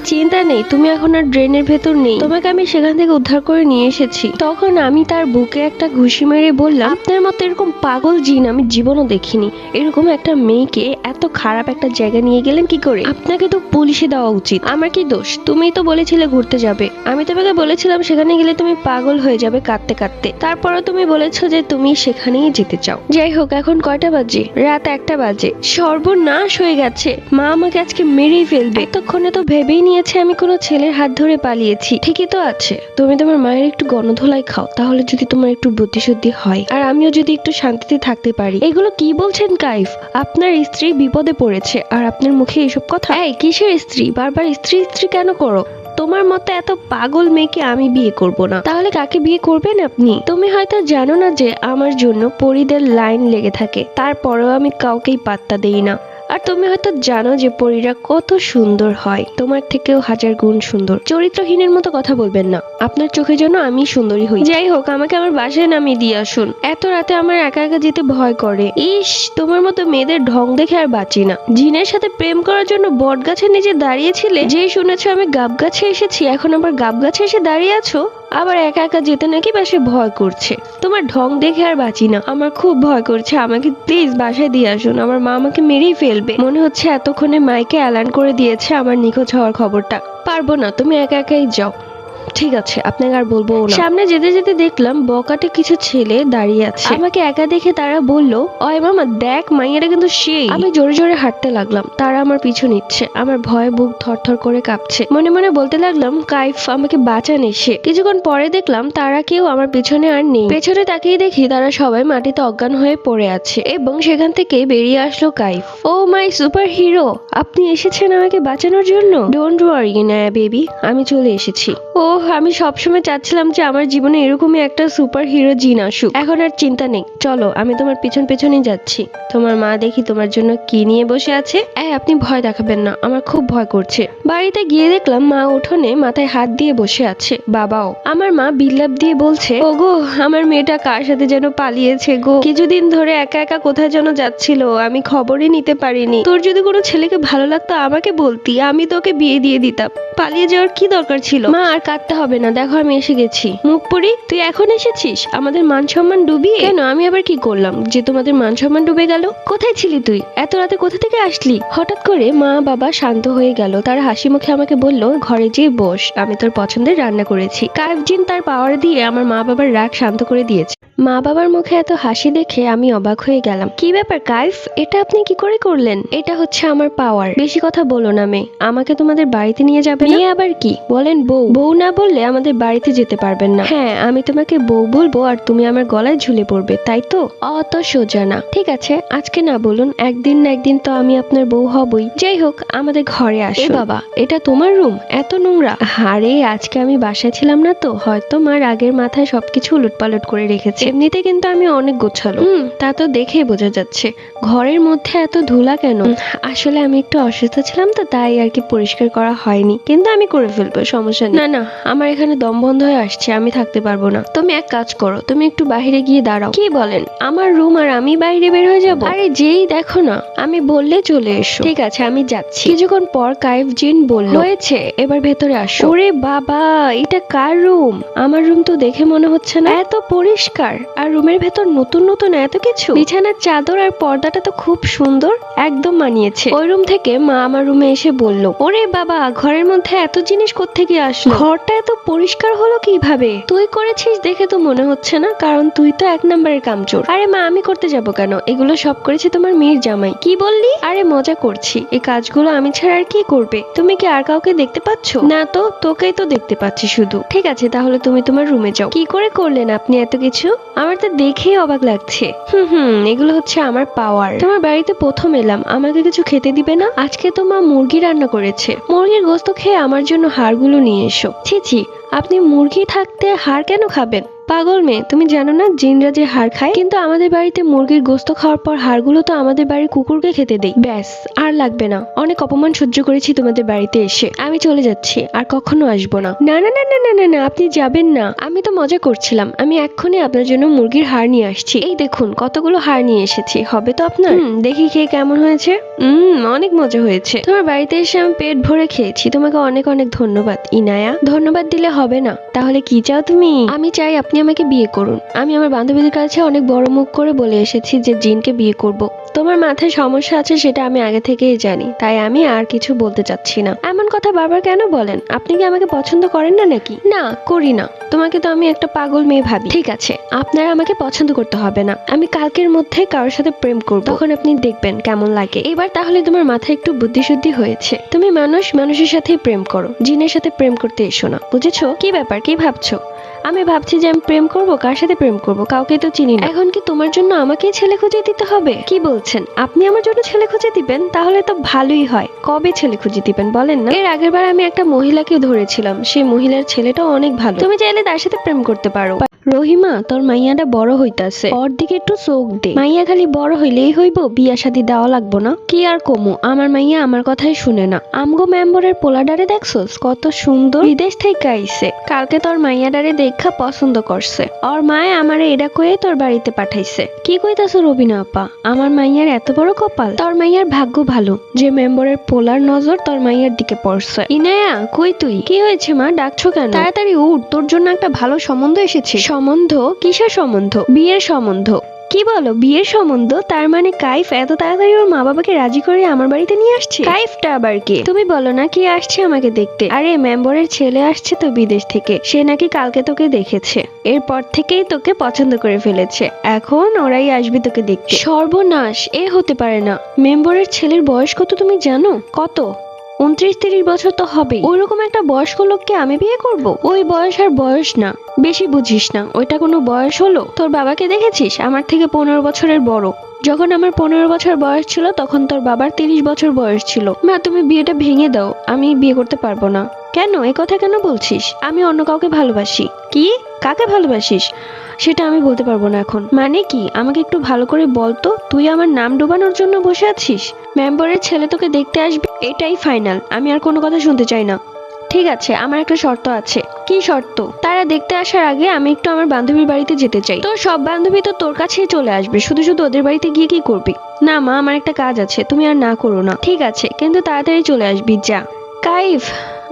চিন্তা নেই, তুমি এখন আর ড্রেনের ভেতর নেই, তোমাকে আমি সেখান থেকে উদ্ধার করে নিয়ে এসেছি। তখন আমি তার বুকে একটা ঘুষি মেরে বললাম, আপনার মতো এরকম পাগল জিন আমি জীবনও দেখিনি। এরকম একটা মেয়েকে এত খারাপ একটা জায়গা নিয়ে গেলেন কি করে? আপনাকে তো পুলিশে দেওয়া উচিত। আমার কি দোষ? তুমিই তো বলেছিলে ঘুরতে যাবে, আমি তোমাকে বলেছিলাম সেখানে গেলে তুমি পাগল হয়ে যাবে কাঁদতে কাঁদতে, তারপরও তুমি বলেছো যে তুমি সেখানেই যেতে চাও। যাই হোক, এখন কয়টা বাজে? রাত 1টা বাজে। সর্বনাশ হয়ে গেছে, মা আমাকে আজকে মেরেই ফেলবে। এতক্ষণে তো ভেবেই নিয়েছে আমি কোনো ছেলের হাত ধরে পালিয়েছি। ঠিকই তো আছে, তুমি তোমার মায়ের একটু গণধোলাই খাও, তাহলে যদি তোমার একটু বুদ্ধিশুদ্ধি হয় আর আমিও যদি একটু শান্তিতে থাকতে পারি। এগুলো কি বলছেন কাইফ? আপনার স্ত্রী বিপদে পড়েছে আর আপনার মুখে এইসব কথা? এই কিসের স্ত্রী? বারবার স্ত্রী স্ত্রী কেন করো? তোমার মতো এত পাগল মেয়েকে আমি বিয়ে করব না। তাহলে কাকে বিয়ে করবেন আপনি? তুমি হয়তো জানো না যে আমার জন্য পরীদের লাইন লেগে থাকে, তারপরেও আমি কাউকেই পাত্তা দেই না। আর তুমি হয়তো জানো যে পরীরা কত সুন্দর হয়, তোমার থেকেও 1000 গুণ সুন্দর। চরিত্রহীনের মতো কথা বলবেন না, আপনার চোখের জন্য আমি সুন্দরী হই। যাই হোক, আমাকে আমার বাসায় নামিয়ে দিয়ে আসুন। এত রাতে আমার একা একা যেতে ভয় করে। ইস, তোমার মতো মেয়েদের ঢং দেখে আর বাঁচি না। জিনের সাথে প্রেম করার জন্য বট গাছের নিচে দাঁড়িয়েছিলে, যেই শুনেছো আমি গাব গাছে এসেছি, এখন আবার গাব গাছে এসে দাঁড়িয়ে আছো। আবার একা একা যেতে নাকি বেশি ভয় করছে। তোমার ঢং দেখে আর বাঁচি না, আমার খুব ভয় করছে। আমাকে প্লিজ বাসায় দিয়ে আসুন, আমার মা আমাকে মেরেই ফেলবে। মনে হচ্ছে এতক্ষণে মাইকে অ্যালার্ন করে দিয়েছে আমার নিখোঁজ হওয়ার খবরটা। পারবো না, তুমি একা একাই যাও। ঠিক আছে, আপনাকে আর বলবো না। সামনে যেতে যেতে দেখলাম বকাটে কিছু ছেলে দাঁড়িয়ে আছে। আমাকে একা দেখে তারা বলল, অয় মামা দেখ, মাইয়াটা কিন্তু সেই। আমি জোরে জোরে হাঁটতে লাগলাম, তারা আমার পিছু নিচ্ছে। আমার ভয়ে বুক থরথর করে কাঁপছে। মনে মনে বলতে লাগলাম, কাইফ আমাকে বাঁচান এসে। কিছুক্ষণ পরে দেখলাম তারা কেউ আমার পিছনে আর নেই। পেছনে তাকিয়ে দেখি তারা সবাই মাটিতে অজ্ঞান হয়ে পড়ে আছে এবং সেখান থেকে বেরিয়ে আসলো কাইফ। ও মাই সুপার হিরো, আপনি এসেছেন আমাকে বাঁচানোর জন্য। ডোন্ট ওয়ারি না বেবি, আমি চলে এসেছি। আমি সবসময় চাচ্ছিলাম যে আমার জীবনে এরকমই একটা সুপার হিরো জিন আসুক। এখন আর চিন্তা নেই, চলো আমি তোমার পিছন পেছনই যাচ্ছি। তোমার মা দেখি তোমার জন্য কি নিয়ে বসে আছে। আপনি ভয় দেখাবেন না, আমার খুব ভয় করছে। বাড়িতে গিয়ে দেখলাম মা উঠোনে মাথায় হাত দিয়ে বসে আছে, বাবাও। আমার মা বিল্লাপ দিয়ে বলছে, ওগো আমার মেয়েটা কার সাথে যেন পালিয়েছে গো। কিছুদিন ধরে একা একা কোথায় যেন যাচ্ছিল, আমি খবরই নিতে পারিনি। তোর যদি কোনো ছেলেকে ভালো লাগতো আমাকে বলতি, আমি তোকে বিয়ে দিয়ে দিতাম। পালিয়ে যাওয়ার কি দরকার ছিল? মা আর কাঁদতে হবে না, দেখো আমি এসে গেছি। মুখ পড়ি, তুই এখন এসেছিস আমাদের মান সম্মান ডুবিয়ে? কেন, আমি আবার কি করলাম যে তোমাদের মান সম্মান ডুবে গেল? কোথায় ছিলি তুই? এত রাতে কোথা থেকে আসলি? হঠাৎ করে মা বাবা শান্ত হয়ে গেল। তার হাসি মুখে আমাকে বলল, ঘরে যেয়ে বস, আমি তোর পছন্দের রান্না করেছি। কাইফ জিন তার পাওয়ার দিয়ে আমার মা বাবার রাগ শান্ত করে দিয়েছে। মা বাবার মুখে এত হাসি দেখে আমি অবাক হয়ে গেলাম। কি ব্যাপার কাইফ, এটা আপনি কি করে করলেন? এটা হচ্ছে আমার পাওয়ার। বেশি কথা বলো না মেয়ে, আমাকে তোমাদের বাড়িতে নিয়ে যাবে না? আবার কি বলেন? বউ বউ না বললে আমাদের বাড়িতে যেতে পারবেন না। হ্যাঁ, আমি তোমাকে বউ বলবো আর তুমি আমার গলায় ঝুলে পড়বে, তাই তো? অত সোজা না। ঠিক আছে, আজকে না বলুন, একদিন না একদিন তো আমি আপনার বউ হবই। যাই হোক, আমাদের ঘরে আসো। বাবা, এটা তোমার রুম? এত নোংরা। আরে আজকে আমি বাসায় ছিলাম না তো, হয়তো মার আগের মাথায় সবকিছু উলটপালট করে রেখেছে। এমনিতে কিন্তু আমি অনেক গোছালো। তা তো দেখেই বোঝা যাচ্ছে। ঘরের মধ্যে এত ধুলা কেন? আসলে আমি একটু অসুস্থ ছিলাম তো, তাই আর কি পরিষ্কার করা হয়নি, কিন্তু আমি করে ফেলবো, সমস্যা নেই। না না, আমার এখানে দম বন্ধ হয়ে আসছে, আমি থাকতে পারবো না। তুমি এক কাজ করো, তুমি একটু বাইরে গিয়ে দাঁড়াও। কি বলেন? আমার রুম আর আমি বাইরে বের হয়ে যাবো? আরে যেই দেখো না, আমি বললে চলে এসো। ঠিক আছে, আমি যাচ্ছি। কিছুক্ষণ পর কাইফ জিন বলল, হয়েছে, এবার ভেতরে আসো। ওরে বাবা, এটা কার রুম? আমার রুম তো দেখে মনে হচ্ছে না। এত পরিষ্কার, আর রুমের ভেতর নতুন নতুন এত কিছু। বিছানার চাদর আর পর্দাটা তো খুব সুন্দর, একদম মানিয়েছে। ওই রুম থেকে মা আমার রুমে এসে বলল, ওরে বাবা, ঘরের মধ্যে এত জিনিস কোত্থেকে আসলো? ঘরটা এত পরিষ্কার হলো কিভাবে? তুই করেছিস দেখে তো মনে হচ্ছে না, কারণ তুই তো 1 নম্বরের কামচোর। আরে মা, আমি করতে যাব কেন? এগুলো সব করেছে তোমার মেয়ের জামাই। কি বললি? আরে মজা করছি, এই কাজগুলো আমি ছাড়া আর কি করবে? তুমি কি আর কাউকে দেখতে পাচ্ছ না? তো তোকেই তো দেখতে পাচ্ছি শুধু। ঠিক আছে, তাহলে তুমি তোমার রুমে যাও। কি করে করলেন আপনি এত কিছু? আমার তো দেখেই অবাক লাগছে। এগুলো হচ্ছে আমার পাওয়ার। তোমার বাড়িতে প্রথম এলাম, আমাকে কিছু খেতে দিবে না? আজকে তো মা মুরগি রান্না করেছে, মুরগির গোস্ত খেয়ে আমার জন্য হাড়গুলো নিয়ে এসো। ছি ছি, আপনি মুরগি থাকতে হাড় কেন খাবেন? পাগল মেয়ে, তুমি জানো না জিনরা যে হাড় খায়? কিন্তু আমাদের বাড়িতে মুরগির গোস্ত খাওয়ার পর হাড়গুলো তো আমাদের বাড়ির কুকুরকে খেতে দেই। ব্যাস, আর লাগবে না। অনেক অপমান সহ্য করেছি তোমাদের বাড়িতে এসে। আমি চলে যাচ্ছি, আর কখনো আসবো না। না না না না না না না, আপনি যাবেন না। আমি তো মজা করছিলাম। আমি এক্ষুনি আপনার জন্য মুরগির হাড় নিয়ে আসছি। এই দেখুন কতগুলো হাড় নিয়ে এসেছি। হবে তো আপনার? দেখি খেয়ে কেমন হয়েছে। অনেক মজা হয়েছে। তোমার বাড়িতে এসে আমি পেট ভরে খেয়েছি। তোমাকে অনেক অনেক ধন্যবাদ ইনায়া। ধন্যবাদ দিলে হবে না। তাহলে কি চাও তুমি? আমি চাই আপনি আমাকে বিয়ে করুন। আমি আমার বান্ধবীদের কাছে অনেক বড় মুখ করে বলে এসেছি যে জিনকে বিয়ে করব। তোমার মাথায় সমস্যা আছে সেটা আমি আগে থেকেই জানি, তাই আমি আর কিছু বলতে চাচ্ছি না। এমন কথা বারবার কেন বলেন? আপনি কি আমাকে পছন্দ করেন না নাকি? না, করি না। তোমাকে তো আমি একটা পাগল মেয়ে ভাবি। ঠিক আছে, আপনারা আমাকে পছন্দ করতে হবে না। আমি কালকের মধ্যে কারোর সাথে প্রেম করব, তখন আপনি দেখবেন কেমন লাগে। এবার তাহলে তোমার মাথায় একটু বুদ্ধিশুদ্ধি হয়েছে। তুমি মানুষের সাথে প্রেম করো, জিনের সাথে প্রেম করতে এসো না। বুঝেছো? কি ব্যাপার, কি ভাবছো? আমি ভাবছি যে আমি প্রেম করব, কার সাথে প্রেম করব? কাউকে তো চিনি না। এখন কি তোমার জন্য আমাকেই ছেলে খুঁজে দিতে হবে? কি বলছেন? আপনি আমার জন্য ছেলে খুঁজে দিবেন? তাহলে তো ভালোই হয়। কবে ছেলে খুঁজে দিবেন বলেন না? এর আগের বার আমি একটা মহিলাকে ধরেছিলাম, সেই মহিলার ছেলেটাও অনেক ভালো। তুমি চাইলে তার সাথে প্রেম করতে পারো। রহিমা, তোর মাইয়াটা বড় হইতাছে, ওর দিকে একটু চোখ দে। মাইয়া খালি বড় হইলেই হইব? বিয়া শাদী দেওয়া লাগবো না? কি আর কমু, আমার মাইয়া আমার কথাই শুনে না। আমগো মেম্বরের পোলাডারে দেখছস কত সুন্দর, বিদেশ থেকে আইছে। কালকে তোর মাইয়াডারে দেখা পছন্দ করছে। ওর মায়ে আমারে এটা কয়ে তোর বাড়িতে পাঠাইছে। কি কইতাছো রবিনা আপা? আমার মাইয়ার এত বড় কপাল। তোর মাইয়ার ভাগ্য ভালো যে মেম্বরের পোলার নজর তোর মাইয়ার দিকে পড়ছে। ইনায়া, কই তুই? কি হয়েছে মা, ডাকছো কেন? তাড়াতাড়ি উঠ, তোর জন্য একটা ভালো সম্বন্ধ এসেছে। সম্বন্ধ? কিসের সম্বন্ধ? বিয়ের সম্বন্ধ। কি বলো, বিয়ের সম্বন্ধ? তার মানে কাইফ এত তাড়াতাড়ি ওর মা বাবাকে রাজি করে আমার বাড়িতে নিয়ে আসছে? কাইফটা আবার কে? তুমি বলো না কে আসছে আমাকে দেখতে? আরে মেম্বরের ছেলে আসছে তো বিদেশ থেকে। সে নাকি কালকে তোকে দেখেছে, এরপর থেকেই তোকে পছন্দ করে ফেলেছে। এখন ওরাই আসবে তোকে দেখতে। সর্বনাশ, এ হতে পারে না। মেম্বরের ছেলের বয়স কত তুমি জানো? কত? 29-30 বছর তো হবে। ওইরকম একটা বয়স্ক লোককে আমি বিয়ে করব? ওই বয়স আর বয়স না, বেশি বুঝিস না। ওইটা কোনো বয়স হলো? তোর বাবাকে দেখেছিস? আমার থেকে 15 বছরের বড়। যখন আমার 15 বছর বয়স ছিল তখন তোর বাবার 30 বছর বয়স ছিল। মা, তুমি বিয়েটা ভেঙে দাও। আমি বিয়ে করতে পারবো না। কেন? এ কথা কেন বলছিস? আমি অন্য কাউকে ভালোবাসি। কি? কাকে ভালোবাসিস? সেটা আমি বলতে পারবো না এখন। মানে কি? আমাকে একটু ভালো করে বলতো। তুই আমার নাম ডুবানোর জন্য বসে আছিস? মেম্বরের ছেলে তোকে দেখতে আসবে, এটাই ফাইনাল। আমি আর কোনো কথা শুনতে চাই না। ঠিক আছে, আমার একটা শর্ত আছে। কি শর্ত? তারা দেখতে আসার আগে আমি একটু আমার বান্ধবীর বাড়িতে যেতে চাই। তোর সব বান্ধবী তো তোর কাছেই চলে আসবে, শুধু শুধু ওদের বাড়িতে গিয়ে কি করবি? না মা, আমার একটা কাজ আছে, তুমি আর না করো না। ঠিক আছে, কিন্তু তাড়াতাড়ি চলে আসবি, যা। কাইফ,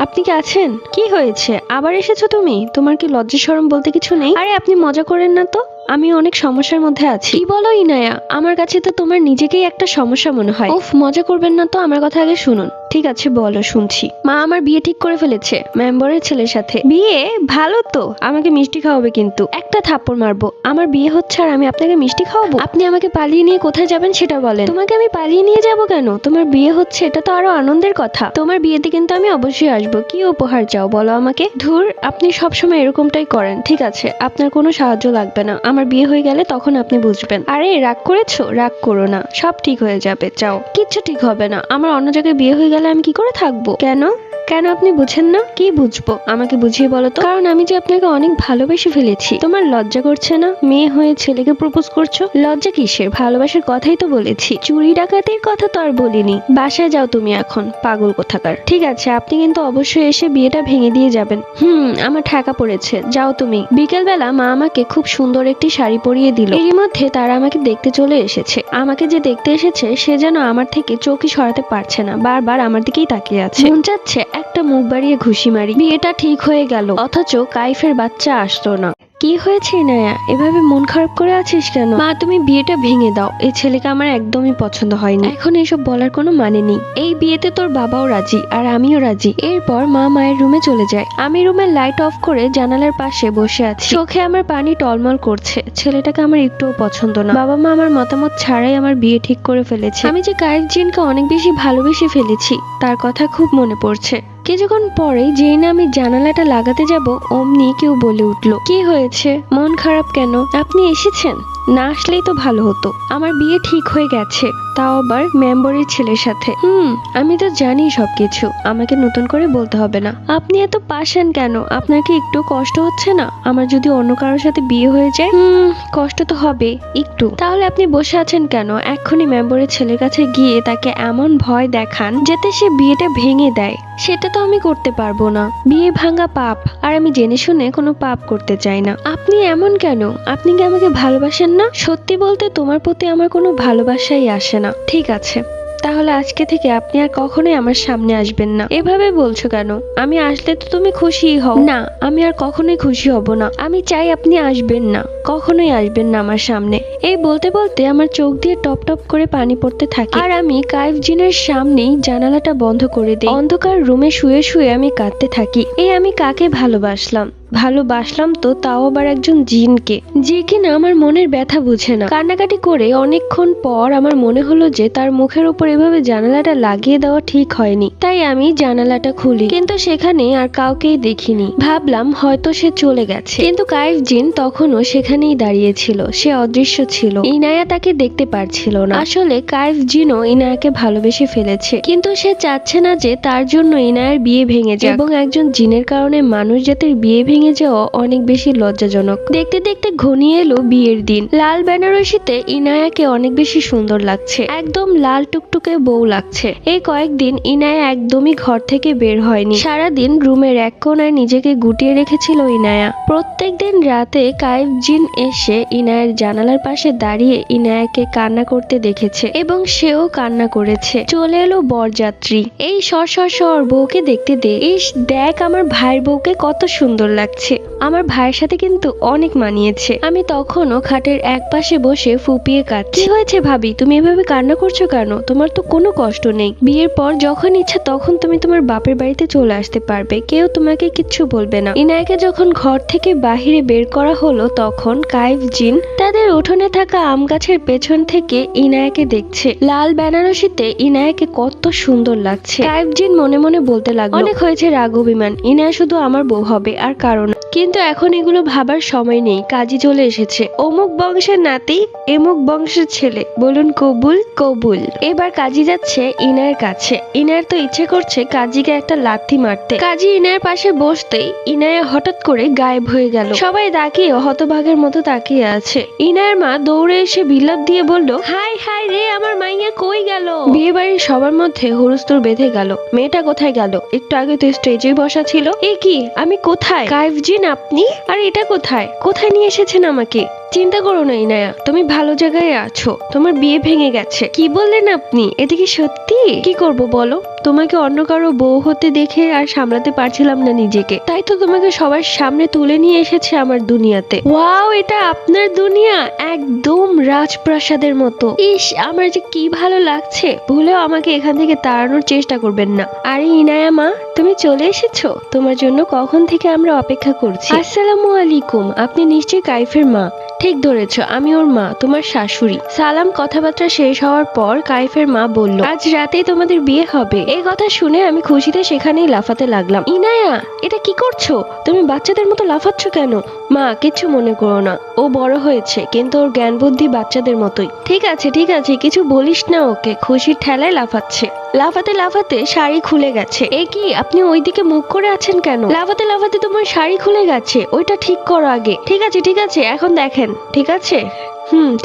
আপনি কি আছেন? কি হয়েছে, আবার এসেছো তুমি? তোমার কি লজ্জা শরম বলতে কিছু নেই? আরে আপনি মজা করেন না তো, আমি অনেক সমস্যার মধ্যে আছি। কি বলো ইনায়া? আমার কাছে তো তোমার নিজেকেই একটা সমস্যা মনে হয়। উফ, মজা করবেন না তো, আমার কথা আগে শুনুন। ঠিক আছে বলো, শুনছি। মা আমার বিয়ে ঠিক করে ফেলেছে মেম্বরের ছেলের সাথে। বিয়ে? ভালো তো। আমাকে মিষ্টি খাওয়াবে কিন্তু। একটা থাপ্পড় মারবো। আমার বিয়ে হচ্ছে আর আমি আপনাকে মিষ্টি খাওয়াবো? আপনি আমাকে পালিয়ে নিয়ে কোথায় যাবেন সেটা বলেন। তোমাকে আমি পালিয়ে নিয়ে যাব কেন? তোমার বিয়ে হচ্ছে, এটা তো আরো আনন্দের কথা। তোমার বিয়েতে কিন্তু আমি অবশ্যই আসবো। কি উপহার চাও বলো আমাকে? ধুর, আপনি সবসময় এরকমটাই করেন। ঠিক আছে, আপনার কোনো সাহায্য লাগবে না। আমার বিয়ে হয়ে গেলে তখন আপনি বুঝবেন। আরে রাগ করেছো? রাগ করো না, সব ঠিক হয়ে যাবে। চাও? কিচ্ছু ঠিক হবে না। আমার অন্য জায়গায় বিয়ে হয়ে গেলে আমি কি করে থাকবো? কেন? কেন আপনি বুঝেন না? কি বুঝবো? আমাকে বুঝিয়ে বলো তো। কারণ আমি যে আপনাকে অনেক ভালোবেসে ফেলেছি। তোমার লজ্জা করছে না? মেয়ে হয়ে ছেলেকে প্রপোজ করছো। লজ্জা কিসের? ভালোবাসার কথাই তো বলেছি। চুরি ডাকাতির কথা তো আর বলিনি। বাসায় যাও তুমি এখন, পাগল কোথাকার। ঠিক আছে, আপনি কিন্তু অবশ্যই এসে বিয়েটা ভেঙে দিয়ে যাবেন। আমার ঠেকা পড়েছে, যাও তুমি। বিকেল বেলা মা আমাকে খুব সুন্দর একটি শাড়ি পরিয়ে দিল। এরই মধ্যে তারা আমাকে দেখতে চলে এসেছে। আমাকে যে দেখতে এসেছে সে যেন আমার থেকে চোখই সরাতে পারছে না, বারবার আমার দিকেই তাকিয়ে আছে। মন চাচ্ছে একটা মুখ বাড়িয়ে ঘুষি মারি। বিয়েটা ঠিক হয়ে গেল, অথচ কাইফের বাচ্চা আসতো না। কি হয়েছে ইনায়া, এভাবে মন খারাপ করে আছিস কেন? মা, তুমি বিয়েটা ভেঙে দাও। এই ছেলেকে আমার একদমই পছন্দ হয়নি। এখন এসব বলার কোনো মানে নেই। এই বিয়েতে তোর বাবাও রাজি আর আমিও রাজি। এরপর মা মায়ের রুমে চলে যায়। আমি রুমের লাইট অফ করে জানালার পাশে বসে আছি। চোখে আমার পানি টলমল করছে। ছেলেটাকে আমার একটুও পছন্দ না। বাবা মা আমার মতামত ছাড়াই আমার বিয়ে ঠিক করে ফেলেছে। আমি যে কাইফ জিনকে অনেক বেশি ভালোবেসে ফেলেছি তার কথা খুব মনে পড়ছে। কিছুক্ষণ পরেই যেই না আমি জানালাটা লাগাতে যাব অমনি কেউ বলে উঠল, কি হয়েছে, মন খারাপ কেন? আপনি এসেছেন? না আসলেই তো ভালো হতো। আমার বিয়ে ঠিক হয়ে গেছে, তাও আবার মেম্বরের ছেলের সাথে। আমি তো জানি সবকিছু, আমাকে নতুন করে বলতে হবে না। আপনি এত পাষাণ কেন? আপনার কি একটু কষ্ট হচ্ছে না? আমার যদি অন্য কারোর সাথে বিয়ে হয়ে যায়? কষ্ট তো হবে একটু। তাহলে আপনি বসে আছেন কেন? এক্ষুনি মেম্বরের ছেলের কাছে গিয়ে তাকে এমন ভয় দেখান যাতে সে বিয়েটা ভেঙে দেয়। সেটা তো আমি করতে পারবো না। বিয়ে ভাঙা পাপ, আর আমি জেনে শুনে কোনো পাপ করতে চাই না। আপনি এমন কেন? আপনি কি আমাকে ভালোবাসেন না? সত্যি বলতে তোমার প্রতি আমার কোনো ভালোবাসাই আসে না। ঠিক আছে, তাহলে আজকে থেকে আপনি আর কখনোই আমার সামনে আসবেন না। এভাবে বলছো কেন? আমি আসলে তো তুমি খুশি হও না। আমি আর কখনোই খুশি হব না। আমি চাই আপনি আসবেন না, কখনোই আসবেন না আমার সামনে। এই বলতে বলতে আমার চোখ দিয়ে টপ টপ করে পানি পড়তে থাকে, আর আমি কাইফ জিনের সামনেই জানালাটা বন্ধ করে দিই। অন্ধকার রুমে শুয়ে শুয়ে আমি কাঁদতে থাকি। আমি কাকে ভালোবাসলাম তো, তাও আবার একজন জিনকে, যে কিনা আমার মনের ব্যথা বুঝে না। কান্নাকাটি করে অনেকক্ষণ পর আমার মনে হলো যে তার মুখের উপর এভাবে জানালাটা লাগিয়ে দেওয়া ঠিক হয়নি। তাই আমি জানালাটা খুলি, কিন্তু সেখানে আর কাউকেই দেখিনি। ভাবলাম হয়তো সে চলে গেছে, কিন্তু কাইফ জিন তখনও সেখানেই দাঁড়িয়ে ছিল। সে অদৃশ্য ছিল। ইনায়া তাকে দেখতে পারছিল না। আসলে কাইফ জিনও ইনায়াকে ভালোবেসে ফেলেছে, কিন্তু সে চাচ্ছে না যে তার জন্য ইনায়ার বিয়ে ভেঙে যায়, এবং একজন জিনের কারণে মানুষ জাতির বিয়ে ভেঙে যাওয়া অনেক বেশি লজ্জাজনক। দেখতে দেখতে ঘনিয়ে এলো বিয়ের দিন। লাল বেনারসিতে ইনায়াকে অনেক বেশি সুন্দর লাগছে, একদম লাল টুকটুকে বউ লাগছে। এই কয়েকদিন ইনায়া একদমই ঘর থেকে বের হয়নি। সারাদিন রুমের এক কোনায় নিজেকে গুটিয়ে রেখেছিল ইনায়া। প্রত্যেকদিন রাতে কাইফ জিন এসে ইনায়ার জানালার পাশে দাঁড়িয়ে ইনায়াকে কান্না করতে দেখেছে, এবং সেও কান্না করেছে। চলে এলো বরযাত্রী। এই সর বউকে দেখতে দে। ইস, দেখ আমার ভাইয়ের বউকে কত সুন্দর লাগছে। আমার ভাইয়ের সাথে কিন্তু অনেক মানিয়েছে। আমি তখনও খাটের এক পাশে বসে ফুপিয়ে কাঁদছি। কি হয়েছে ভাবি, তুমি এভাবে কান্না করছো কেন? তোমার তো কোনো কষ্ট নেই। বিয়ের পর যখন ইচ্ছা তখন তুমি তোমার বাপের বাড়িতে চলে আসতে পারবে, কেউ তোমাকে কিচ্ছু বলবে না। ইনায়াকে যখন ঘর থেকে বাহিরে বের করা হলো, তখন কাইফ জিন তাদের উঠোনে থাকা আম গাছের পেছন থেকে ইনায়াকে দেখছে। লাল বেনারসিতে ইনায়াকে কত সুন্দর লাগছে। কাইফ জিন মনে মনে বলতে লাগলো, অনেক হয়েছে রাগ অভিমান, ইনায়া শুধু আমার বউ হবে আর কারণ। কিন্তু এখন এগুলো ভাবার সময় নেই, কাজী চলে এসেছে। অমুক বংশের নাতি, এমুক বংশের ছেলে, বলুন কবুল কবুল। এবার কাজী যাচ্ছে ইনায়ের কাছে। ইনায়ের তো ইচ্ছে করছে কাজীকে একটা লাথি মারতে। কাজী ইনায়ের পাশে বসতেই ইনায়া হঠাৎ করে গায়েব হয়ে গেল। সবাই তাকিয়ে হতভাগের মতো তাকিয়ে আছে। ইনায়ের মা দৌড়ে এসে বিলাপ দিয়ে বলল, হাই হাই রে, আমার মাইয়া কই গেল? বিয়ে বাড়ির সবার মধ্যে হুলস্থুল বেঁধে গেল। মেয়েটা কোথায় গেল? একটু আগে তো স্টেজেই বসা ছিল। এ কি, আমি কোথায়? কাইফ জিন আপনি? আর এটা কোথায় নিয়ে এসেছেন আমাকে? চিন্তা করো না ইনায়া, তুমি ভালো জায়গায় আছো। তোমার বিয়ে ভেঙে গেছে। কি বললেন আপনি? এটা কি সত্যি? কি করব বলো? তোমাকে অন্য কারো বউ হতে দেখে আর সামলাতে পারছিলাম না নিজেকে, তাই তো তোমাকে সবার সামনে তুলে নিয়ে এসেছে আমার দুনিয়াতে। ওয়াও, এটা আপনার দুনিয়া, একদম রাজপ্রাসাদের মতো। ইস, আমার যে কি ভালো লাগছে। ভুলেও আমাকে এখান থেকে তাড়ানোর চেষ্টা করবেন না। আরে ইনায়া মা, তুমি চলে এসেছো? তোমার জন্য কখন থেকে আমরা অপেক্ষা করছি। আসসালামু আলাইকুম। আপনি নিশ্চয়ই কাইফের মা। ঠিক ধরেছ, আমি ওর মা, তোমার শাশুড়ি। সালাম কথাবার্তা শেষ হওয়ার পর কাইফের মা বলল, আজ রাতেই তোমাদের বিয়ে হবে। এই কথা শুনে আমি খুশিতে সেখানেই লাফাতে লাগলাম। ইনায়া, এটা কি করছো? তুমি বাচ্চাদের মতো লাফাচ্ছ কেন? মা, কিচ্ছু মনে করো না। ও বড় হয়েছে, কিন্তু ওর জ্ঞান বুদ্ধি বাচ্চাদের মতোই। ঠিক আছে কিছু বলিস না ওকে। খুশির ঠেলায় লাফাচ্ছে। লাফাতে লাফাতে শাড়ি খুলে গেছে। এ কি, আপনি ওইদিকে মুখ করে আছেন কেন? লাফাতে লাফাতে তোমার শাড়ি খুলে গেছে, ওইটা ঠিক করো আগে। ঠিক আছে, এখন দেখেন। ঠিক আছে,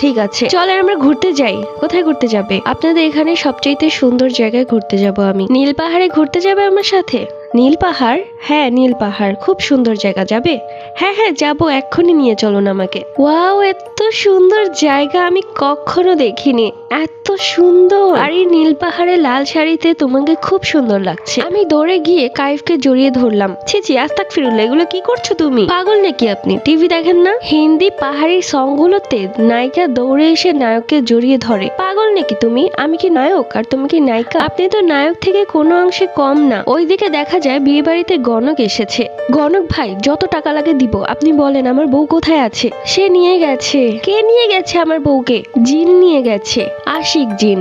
ঠিক আছে, চলেন আমরা ঘুরতে যাই। কোথায় ঘুরতে যাবে? আপনাদের এখানে সবচেয়ে সুন্দর জায়গায় ঘুরতে যাব আমি। নীল পাহাড়ে ঘুরতে যাবে আমার সাথে? নীল পাহাড়? হ্যাঁ, নীল পাহাড় খুব সুন্দর জায়গা। যাবে? হ্যাঁ যাবো, এক্ষুনি নিয়ে চলুন আমাকে। ওয়াও, এত সুন্দর জায়গা আমি কখনো দেখিনি। এত সুন্দর। আর এই নীল পাহাড়ে লাল শাড়িতে তোমাকে খুব সুন্দর লাগছে। আমি দৌড়ে গিয়ে কাইফকে জড়িয়ে ধরলাম। ছি, আস্তাগফিরুল্লাহ, এগুলো কি করছো তুমি? পাগল নাকি আপনি? টিভি দেখেন না? হিন্দি পাহাড়ি সং গুলোতে নায়িকা দৌড়ে এসে নায়ককে জড়িয়ে ধরে। পাগল নাকি তুমি? আমি কি নায়ক আর তুমি কি নায়িকা? আপনি তো নায়ক থেকে কোনো অংশে কম না। ওইদিকে দেখা যায় বিয়ে বাড়িতে গণক এসেছে। গণক ভাই, যত টাকা লাগে দিব। আপনি বলেন আমার বউ কোথায় আছে? সে নিয়ে গেছে। কে নিয়ে গেছে আমার বউকে? জিন নিয়ে গেছে। আশিক জিন।